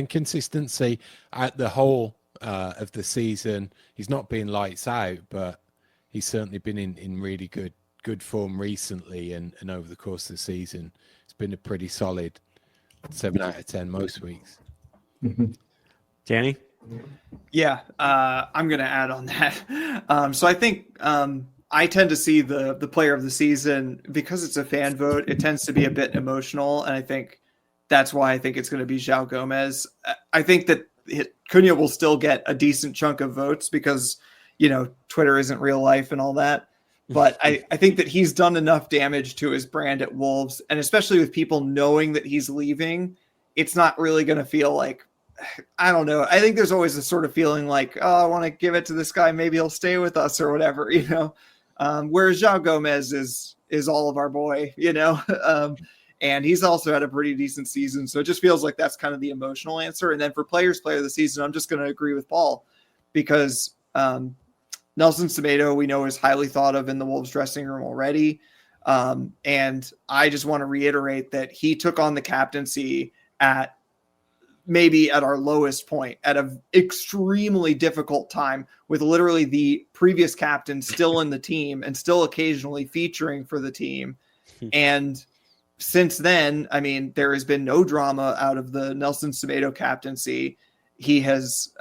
consistency at the whole of the season. He's not been lights out, but he's certainly been in really good form recently, and over the course of the season, it's been a pretty solid 7 out of 10 most weeks. Danny? Yeah, I'm going to add on that. So I think I tend to see the player of the season, because it's a fan vote, it tends to be a bit emotional, and I think that's why I think it's going to be João Gomez. I think that Cunha will still get a decent chunk of votes because, Twitter isn't real life and all that. But I think that he's done enough damage to his brand at Wolves, and especially with people knowing that he's leaving, it's not really going to feel like, I don't know. I think there's always a sort of feeling like, oh, I want to give it to this guy. Maybe he'll stay with us or whatever, whereas João Gomez is all of our boy, and he's also had a pretty decent season. So it just feels like that's kind of the emotional answer. And then for player of the season, I'm just going to agree with Paul, because Nelson Semedo, we know, is highly thought of in the Wolves dressing room already. And I just want to reiterate that he took on the captaincy at our lowest point, at an extremely difficult time, with literally the previous captain still in the team and still occasionally featuring for the team. And since then, I mean, there has been no drama out of the Nelson Semedo captaincy. He has,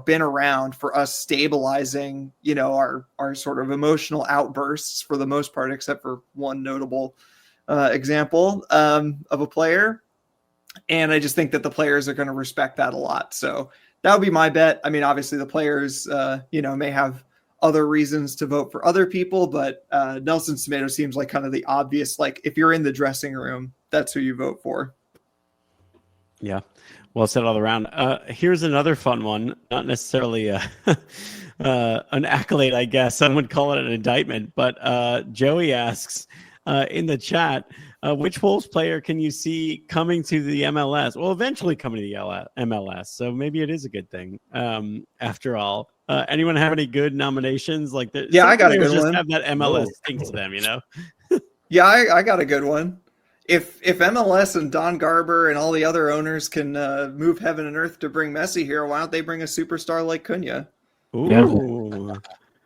been around for us stabilizing, our sort of emotional outbursts for the most part, except for one notable example of a player. And I just think that the players are going to respect that a lot. So that would be my bet. I mean, obviously the players, may have other reasons to vote for other people, but Nelson Semedo seems like kind of the obvious, like, if you're in the dressing room, that's who you vote for. Yeah. Well said all around. Here's another fun one. Not necessarily an accolade, I guess. Some would call it an indictment. But Joey asks in the chat, which Wolves player can you see coming to the MLS? Well, eventually coming to the MLS. So maybe it is a good thing after all. Anyone have any good nominations? Like, Yeah, I got a players good just one. have that MLS thing to them, you know? Yeah, I got a good one. If MLS and Don Garber and all the other owners can move heaven and earth to bring Messi here, why don't they bring a superstar like Cunha? Ooh.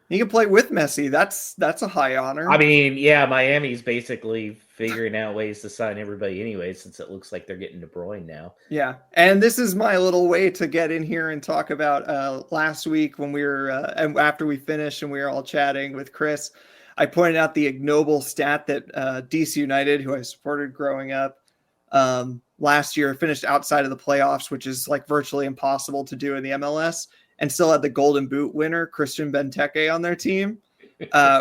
He can play with Messi. That's a high honor. I mean, yeah, Miami's basically figuring out ways to sign everybody anyway, since it looks like they're getting De Bruyne now. Yeah, and this is my little way to get in here and talk about last week when we were and after we finished and we were all chatting with Chris. I pointed out the ignoble stat that DC United, who I supported growing up, last year finished outside of the playoffs, which is like virtually impossible to do in the MLS, and still had the Golden Boot winner, Christian Benteke, on their team,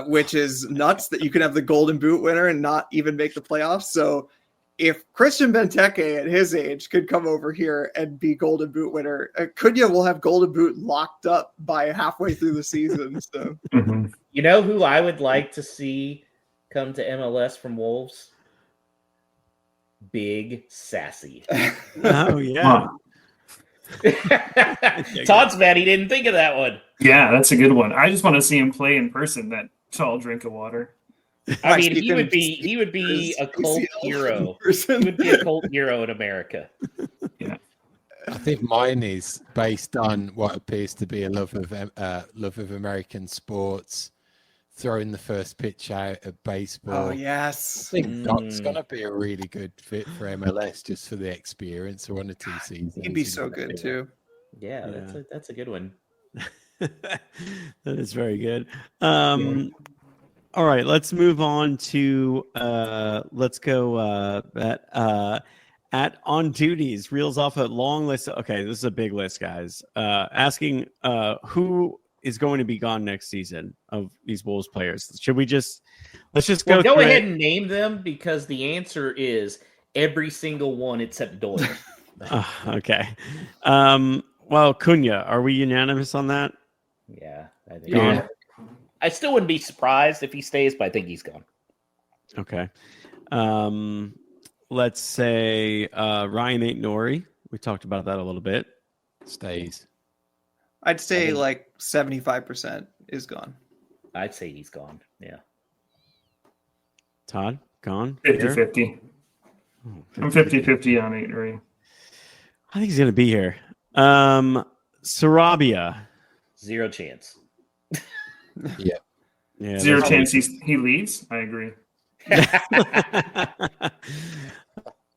which is nuts that you can have the Golden Boot winner and not even make the playoffs. So if Christian Benteke at his age could come over here and be Golden Boot winner, Cunha will have Golden Boot locked up by halfway through the season. So. Mm-hmm. You know who I would like to see come to MLS from Wolves? Big Sassy. Oh, yeah. Todd's mad he didn't think of that one. Yeah, that's a good one. I just want to see him play in person. That tall drink of water. I mean, he would be a cult hero. He would be a cult hero in America. Yeah. I think mine is based on what appears to be a love of American sports, throwing the first pitch out at baseball. Oh, yes. I think Doc's going to be a really good fit for MLS just for the experience of 1 or 2 seasons. He'd be so good too. Yeah, that's a good one. That is very good. All right, let's move on to let's go at on duties, reels off a long list. Okay, this is a big list, guys. Asking who is going to be gone next season of these Wolves players. Should we let's just go ahead and name them, because the answer is every single one except Doyle. Okay. Well, Cunha, are we unanimous on that? Yeah, I think. Yeah. I still wouldn't be surprised if he stays, but I think he's gone. Okay. Let's say Ryan Ait-Nouri. We talked about that a little bit. Stays. I'd say like 75% is gone. I'd say he's gone. Yeah. Todd, gone? 50-50. I'm 50-50 on Ait-Nouri. I think he's going to be here. Sarabia. Zero chance. Yeah. Yeah. Zero chance he leaves. I agree.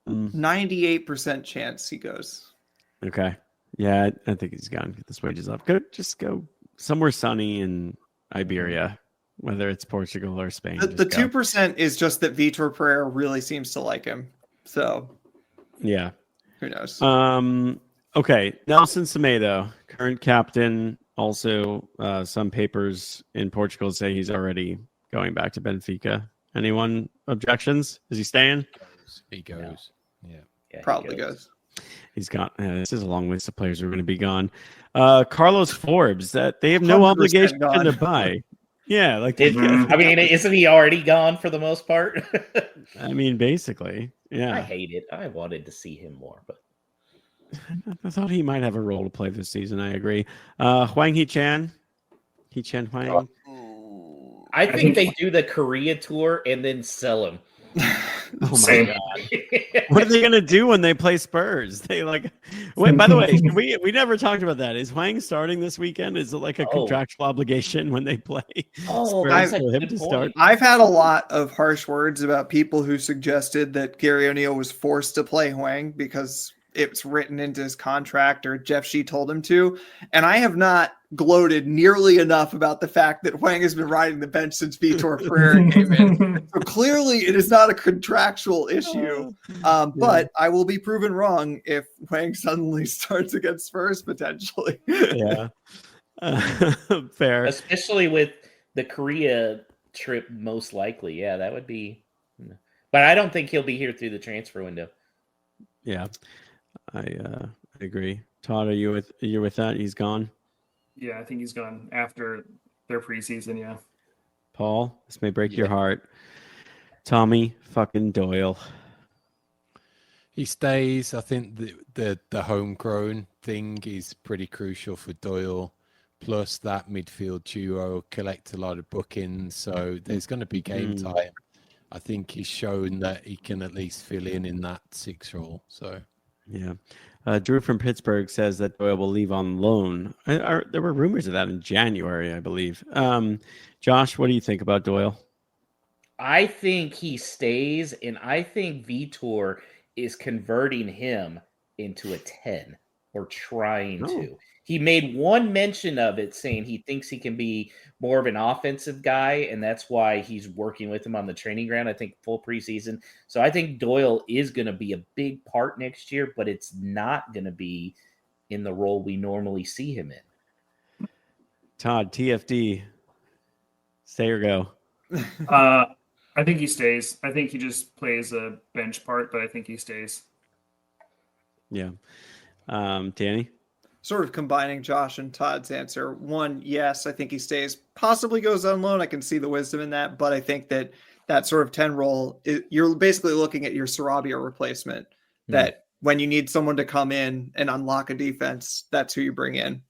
98% chance he goes. Okay. Yeah, I think he's gone. Get this wages up. Just go somewhere sunny in Iberia, whether it's Portugal or Spain. The 2% is just that Vitor Pereira really seems to like him. So yeah, who knows? Okay, Nelson Semedo, current captain. Also, some papers in Portugal say he's already going back to Benfica. Anyone objections? Is he staying? He goes. Yeah. Probably goes. He's gone. This is a long list of players who are going to be gone. Carlos Forbes, that they have no obligation to buy. Yeah, like I mean, isn't he already gone for the most part? I mean, basically, yeah. I hate it. I wanted to see him more, but I thought he might have a role to play this season. I agree. Huang Hee-chan Huang. I think they do the Korea tour and then sell him. Oh my Same. god! What are they gonna do when they play Spurs? They like. Wait. By the way, we never talked about that. Is Huang starting this weekend? Is it like a contractual obligation when they play? Spurs for him to start? I've had a lot of harsh words about people who suggested that Gary O'Neill was forced to play Huang because it's written into his contract or Jeff Shee told him to. And I have not gloated nearly enough about the fact that Huang has been riding the bench since Vitor Pereira came in. So clearly it is not a contractual issue. But I will be proven wrong if Huang suddenly starts against Spurs potentially. Yeah. Fair. Especially with the Korea trip, most likely. Yeah, that would be. But I don't think he'll be here through the transfer window. Yeah. I agree. Todd, are you with that? He's gone. Yeah, I think he's gone after their preseason. Yeah. Paul, this may break your heart. Tommy fucking Doyle. He stays. I think the homegrown thing is pretty crucial for Doyle. plus that midfield duo collect a lot of bookings. So there's going to be game time. I think he's shown that he can at least fill in that 6 role. So, yeah. Drew from Pittsburgh says that Doyle will leave on loan. There were rumors of that in January, I believe. Josh, what do you think about Doyle? I think he stays, and I think Vitor is converting him into a 10 or trying to. He made one mention of it, saying he thinks he can be more of an offensive guy, and that's why he's working with him on the training ground, I think, full preseason. So I think Doyle is going to be a big part next year, but it's not going to be in the role we normally see him in. Todd, TFD, stay or go? I think he stays. I think he just plays a bench part, but I think he stays. Yeah. Danny? Sort of combining Josh and Todd's answer. One, yes, I think he stays. Possibly goes on loan. I can see the wisdom in that, but I think that sort of 10 role, you're basically looking at your Sarabia replacement. That when you need someone to come in and unlock a defense, that's who you bring in.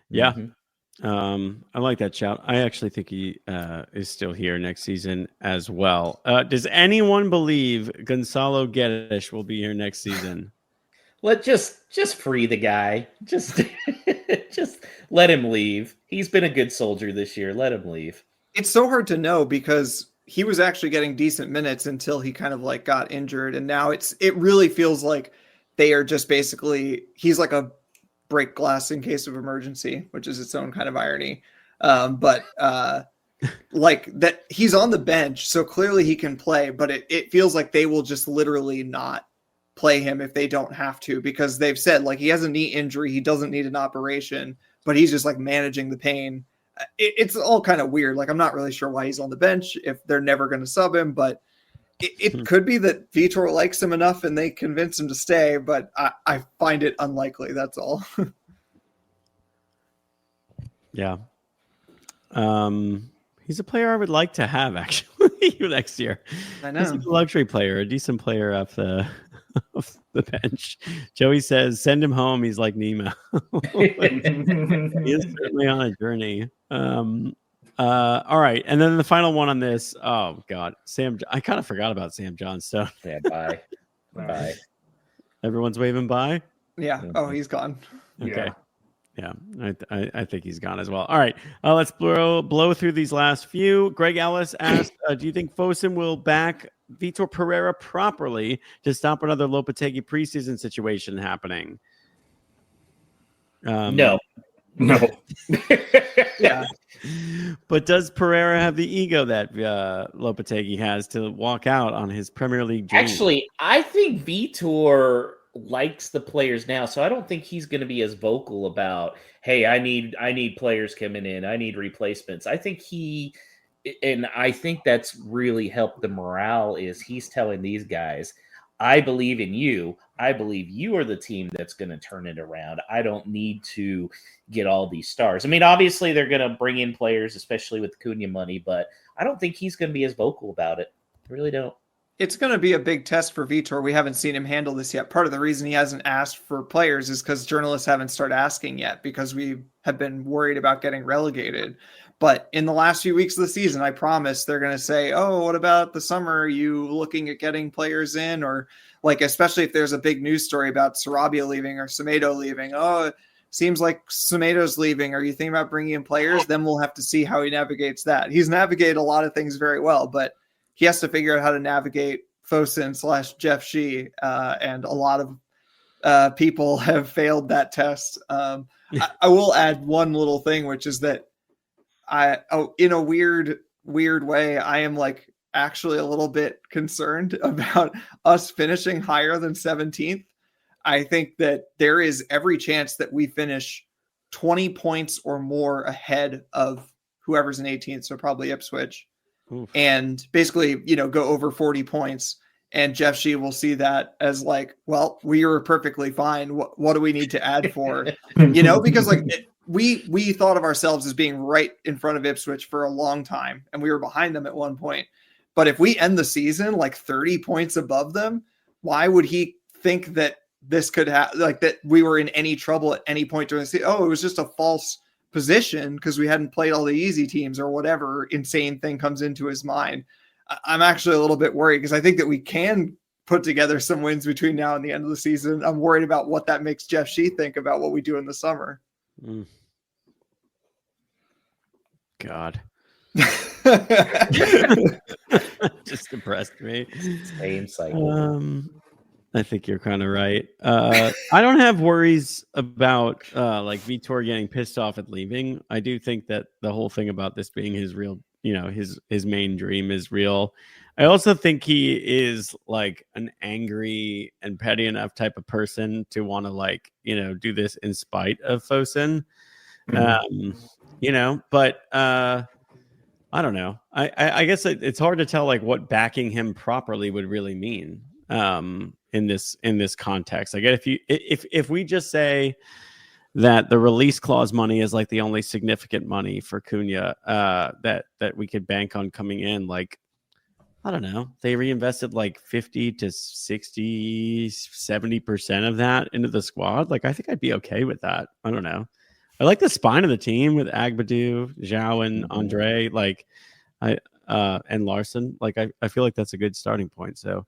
Yeah. I like that shout. I actually think he is still here next season as well. Does anyone believe Gonzalo Guedes will be here next season? Just free the guy. Just let him leave. He's been a good soldier this year. Let him leave. It's so hard to know because he was actually getting decent minutes until he kind of like got injured, and now it really feels like they are just basically he's like a break glass in case of emergency, which is its own kind of irony. But like that he's on the bench, so clearly he can play, but it feels like they will just literally not play him if they don't have to, because they've said like he has a knee injury, he doesn't need an operation, but he's just like managing the pain. It's all kind of weird. Like I'm not really sure why he's on the bench if they're never going to sub him, but it could be that Vitor likes him enough and they convince him to stay, but I find it unlikely. That's all. Yeah. He's a player I would like to have actually next year. I know. He's a luxury player, a decent player off the bench. Joey says, send him home. He's like Nemo. He is certainly on a journey. All right. And then the final one on this. Oh, God. I kind of forgot about Sam Johnstone. Yeah, bye. Bye. Everyone's waving bye? Yeah. Oh, he's gone. Okay. Yeah, I think he's gone as well. All right, let's blow through these last few. Greg Ellis asked, do you think Fosun will back Vitor Pereira properly to stop another Lopetegui preseason situation happening? No. Yeah. But does Pereira have the ego that Lopetegui has to walk out on his Premier League dream? Actually, I think Vitor likes the players now, so I don't think he's going to be as vocal about, hey, I need players coming in, I need replacements. I think I think that's really helped the morale, is he's telling these guys, I believe in you. I believe you are the team that's going to turn it around. I don't need to get all these stars. I mean, obviously they're going to bring in players, especially with Cunha money, but I don't think he's going to be as vocal about it. I really don't. It's going to be a big test for Vitor. We haven't seen him handle this yet. Part of the reason he hasn't asked for players is because journalists haven't started asking yet, because we have been worried about getting relegated. But in the last few weeks of the season, I promise they're going to say, oh, what about the summer? Are you looking at getting players in? Or like, especially if there's a big news story about Sarabia leaving or Semedo leaving. Oh, it seems like Semedo's leaving. Are you thinking about bringing in players? Then we'll have to see how he navigates that. He's navigated a lot of things very well, but he has to figure out how to navigate Fosun / Jeff Shee, and a lot of people have failed that test. I will add one little thing, which is that in a weird way, I am like actually a little bit concerned about us finishing higher than 17th. I think that there is every chance that we finish 20 points or more ahead of whoever's in 18th, so probably Ipswich. Oof. And basically, go over 40 points. And Jeff Shee will see that as like, well, we were perfectly fine. What do we need to add for? Because like we thought of ourselves as being right in front of Ipswich for a long time, and we were behind them at one point. But if we end the season like 30 points above them, why would he think that this could happen? Like that we were in any trouble at any point during the season? Oh, it was just a false position because we hadn't played all the easy teams or whatever insane thing comes into his mind. I'm actually a little bit worried because I think that we can put together some wins between now and the end of the season. I'm worried about what that makes Jeff Shee think about what we do in the summer. God. Just depressed me. Same cycle. I think you're kind of right. I don't have worries about like Vitor getting pissed off at leaving. I do think that the whole thing about this being his real, his main dream is real. I also think he is like an angry and petty enough type of person to want to like, do this in spite of Fosun. But I don't know. I guess it's hard to tell like what backing him properly would really mean in this context. I guess if we just say that the release clause money is like the only significant money for Cunha that we could bank on coming in, like I don't know, they reinvested like 50 to 60, 70% of that into the squad. Like I think I'd be okay with that. I don't know. I like the spine of the team with Agbadou, Zhao, and Andre. Like and Larsen. Like I feel like that's a good starting point. So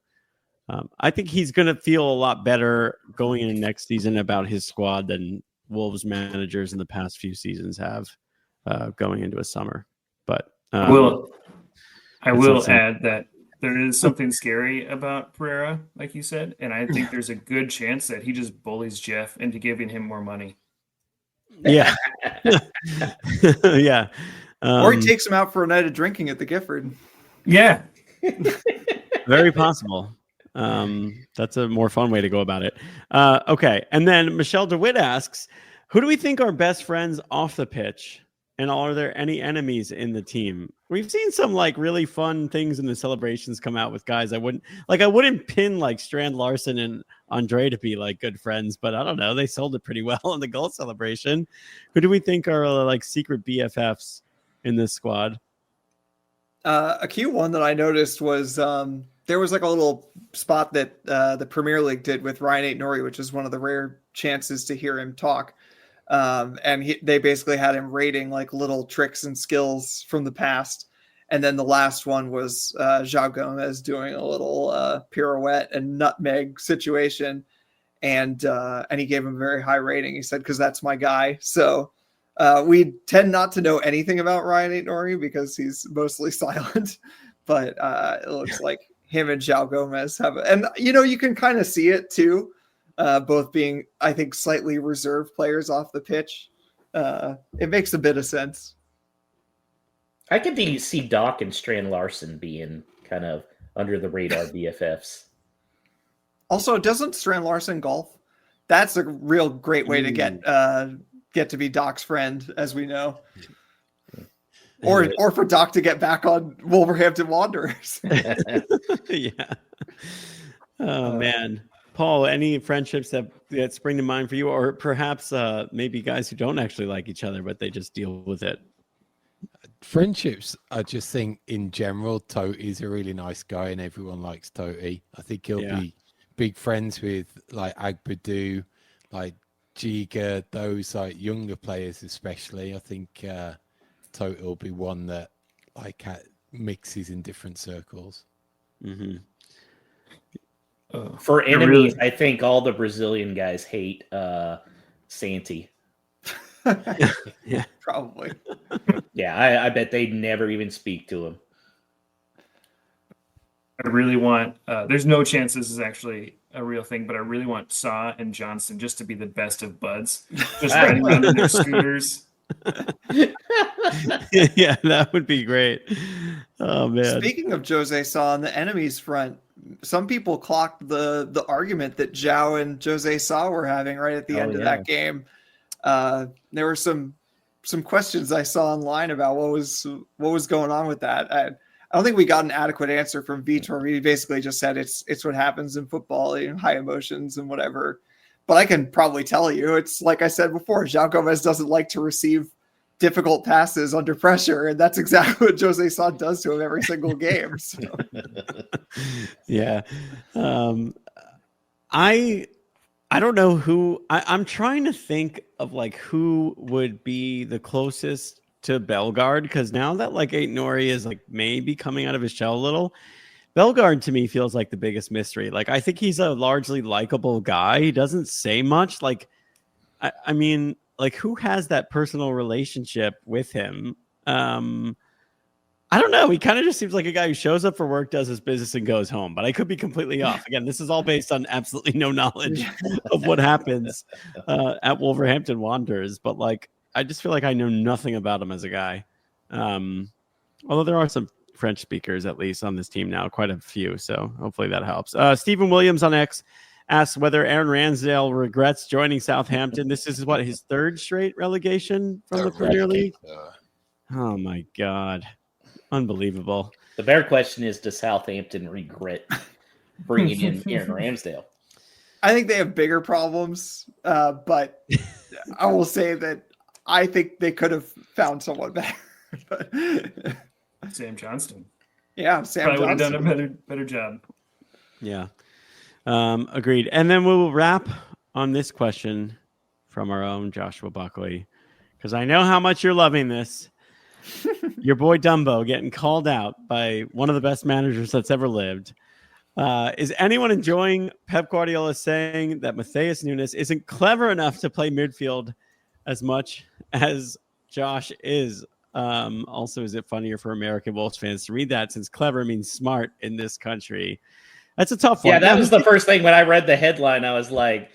I think he's going to feel a lot better going into next season about his squad than Wolves managers in the past few seasons have going into a summer. But I will add that there is something scary about Pereira, like you said, and I think there's a good chance that he just bullies Jeff into giving him more money. Yeah. Yeah. Or he takes him out for a night of drinking at the Gifford. Yeah. Very possible. That's a more fun way to go about it. Okay. And then Michelle DeWitt asks, who do we think are best friends off the pitch? And are there any enemies in the team? We've seen some like really fun things in the celebrations come out with guys. I wouldn't pin like Strand-Larsen and Andre to be like good friends, but I don't know. They sold it pretty well in the goal celebration. Who do we think are like secret BFFs in this squad? A key one that I noticed was there was like a little spot that the Premier League did with Ryan Aït-Nouri, which is one of the rare chances to hear him talk. And they basically had him rating like little tricks and skills from the past. And then the last one was João Gomez doing a little pirouette and nutmeg situation. And he gave him a very high rating. He said, because that's my guy. So we tend not to know anything about Ryan Aït-Nouri because he's mostly silent. But it looks like him and João Gomez have, and you can kind of see it too. Both being, I think, slightly reserved players off the pitch. It makes a bit of sense. I could see Doc and Strand-Larsen being kind of under the radar BFFs. Also, doesn't Strand-Larsen golf? That's a real great way to get to be Doc's friend, as we know. Or for Doc to get back on Wolverhampton Wanderers. Yeah. Oh, man. Paul, any friendships that spring to mind for you, or perhaps maybe guys who don't actually like each other, but they just deal with it? Friendships, I just think in general, Toti's a really nice guy and everyone likes Toti. I think he'll be big friends with like Agbadou, like Giga, those like younger players especially. I think Toti will be one that like mixes in different circles. Mm-hmm. For enemies, I think all the Brazilian guys hate Santi. Yeah, probably. Yeah, I bet they'd never even speak to him. I really want, there's no chance this is actually a real thing, but I really want Saw and Johnson just to be the best of buds, just riding around in their scooters. Yeah, that would be great. Oh, man. Speaking of Jose Saw on the enemies front, some people clocked the argument that Zhao and Jose Saw were having right at the end of that game. There were some questions I saw online about what was going on with that. I don't think we got an adequate answer from Vitor. He basically just said it's what happens in football, high emotions and whatever. But I can probably tell you, it's like I said before, João Gomez doesn't like to receive difficult passes under pressure, and that's exactly what Jose Saw does to him every single game. So. Yeah. I I don't know who. I'm trying to think of like who would be the closest to Bellegarde, because now that like Aït-Nouri is like maybe coming out of his shell a little, Bellegarde to me feels like the biggest mystery. Like I think he's a largely likable guy. He doesn't say much. Like I mean, like who has that personal relationship with him? I don't know. He kind of just seems like a guy who shows up for work, does his business, and goes home. But I could be completely off. Again, this is all based on absolutely no knowledge of what happens at Wolverhampton Wanderers. But like, I just feel like I know nothing about him as a guy. Although there are some French speakers at least on this team now, quite a few. So hopefully that helps. Stephen Williams on X asks whether Aaron Ramsdale regrets joining Southampton. This is what, his third straight relegation from the Premier League. Oh my God. Unbelievable. The better question is, does Southampton regret bringing in Aaron Ramsdale? I think they have bigger problems, but I will say that I think they could have found someone better. Sam Johnston. Yeah, Sam Probably would have Johnston. done a better job. Yeah. Agreed. And then we'll wrap on this question from our own Joshua Buckley, because I know how much you're loving this. Your boy Dumbo getting called out by one of the best managers that's ever lived. Is anyone enjoying Pep Guardiola saying that Matheus Nunes isn't clever enough to play midfield as much as Josh is? Also, is it funnier for American Wolves fans to read that, since clever means smart in this country? That's a tough one. Yeah, that was the first thing when I read the headline. I was like,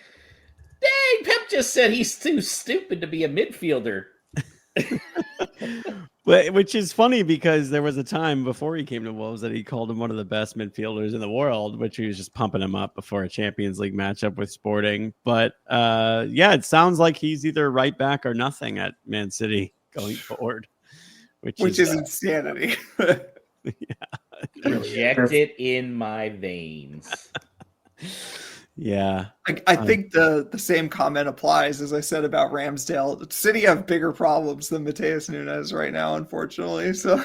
dang, Pep just said he's too stupid to be a midfielder. Which is funny, because there was a time before he came to Wolves that he called him one of the best midfielders in the world, which he was just pumping him up before a Champions League matchup with Sporting. But yeah, it sounds like he's either right back or nothing at Man City going forward, which is insanity. Inject it in my veins. Yeah. I think the same comment applies as I said about Ramsdale. City have bigger problems than Matheus Nunes right now, unfortunately. So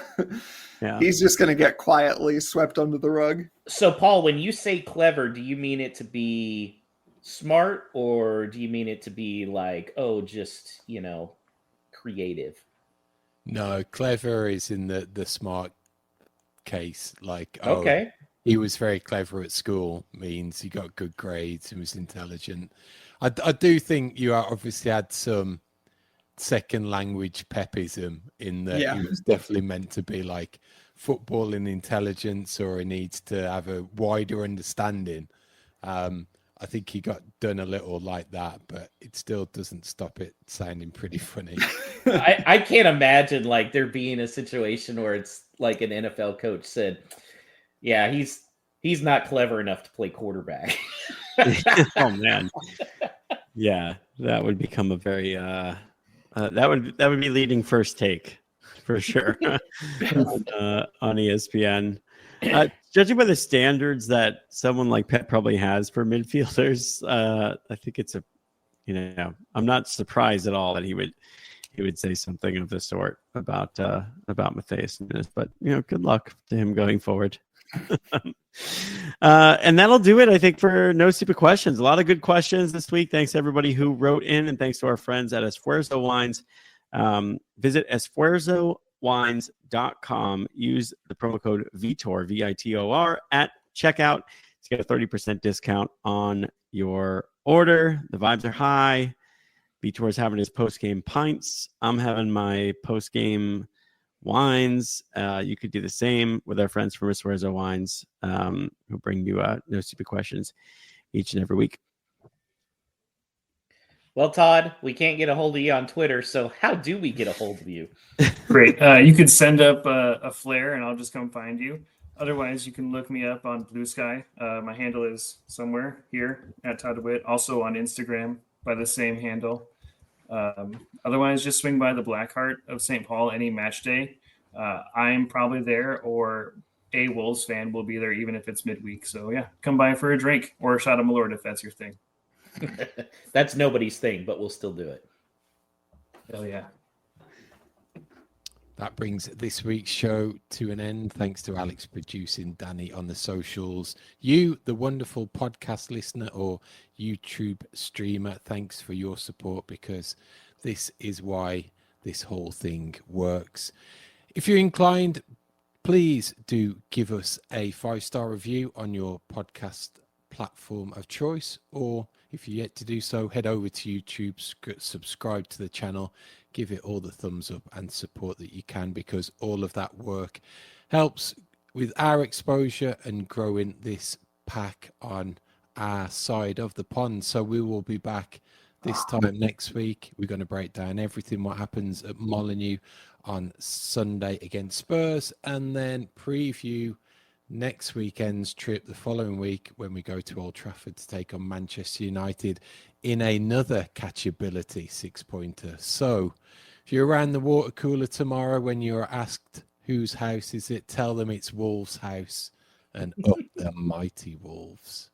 Yeah. he's just going to get quietly swept under the rug. So, Paul, when you say clever, do you mean it to be smart, or do you mean it to be like, oh, just, creative? No, clever is in the smart case. Like, Okay. He was very clever at school, means he got good grades and was intelligent. I do think you obviously had some second language Pepism in that he was definitely meant to be like footballing intelligence, or he needs to have a wider understanding. I think he got done a little like that, but it still doesn't stop it sounding pretty funny. I can't imagine like there being a situation where it's like an NFL coach said, yeah, he's not clever enough to play quarterback. Oh man. Yeah, that would become a very that would be leading First Take for sure on ESPN. Judging by the standards that someone like Pep probably has for midfielders, I think it's I'm not surprised at all that he would say something of the sort about Matheus Nunes. But good luck to him going forward. And that'll do it, I think, for No Stupid Questions. A lot of good questions this week. Thanks to everybody who wrote in, and thanks to our friends at Esfuerzo Wines. Visit esfuerzowines.com. Use the promo code VITOR, VITOR, at checkout to get a 30% discount on your order. The vibes are high. Vitor's having his post-game pints. I'm having my post-game wines. You could do the same with our friends from Esfuerzo Wines, who bring you No Stupid Questions each and every week. Well, Todd, we can't get a hold of you on Twitter, so how do we get a hold of you? Great. You could send up a flare and I'll just come find you. Otherwise, you can look me up on Blue Sky. My handle is somewhere here at Todd DeWitt. Also on Instagram by the same handle. Otherwise, just swing by the Blackheart of St. Paul any match day. I'm probably there, or a Wolves fan will be there, even if it's midweek. So yeah, come by for a drink or a shot of Malort if that's your thing. That's nobody's thing, but we'll still do it. Hell yeah. That brings this week's show to an end. Thanks to Alex producing, Danny on the socials. You, the wonderful podcast listener or YouTube streamer, thanks for your support, because this is why this whole thing works. If you're inclined, please do give us a 5-star review on your podcast platform of choice, or if you're yet to do so, head over to YouTube, subscribe to the channel, give it all the thumbs up and support that you can, because all of that work helps with our exposure and growing this pack on our side of the pond. So we will be back this time next week. We're going to break down everything what happens at Molineux on Sunday against Spurs, and then preview next weekend's trip the following week when we go to Old Trafford to take on Manchester United in another catchability 6-pointer. So if you're around the water cooler tomorrow when you're asked whose house is it, tell them it's Wolves' house, and up the mighty Wolves.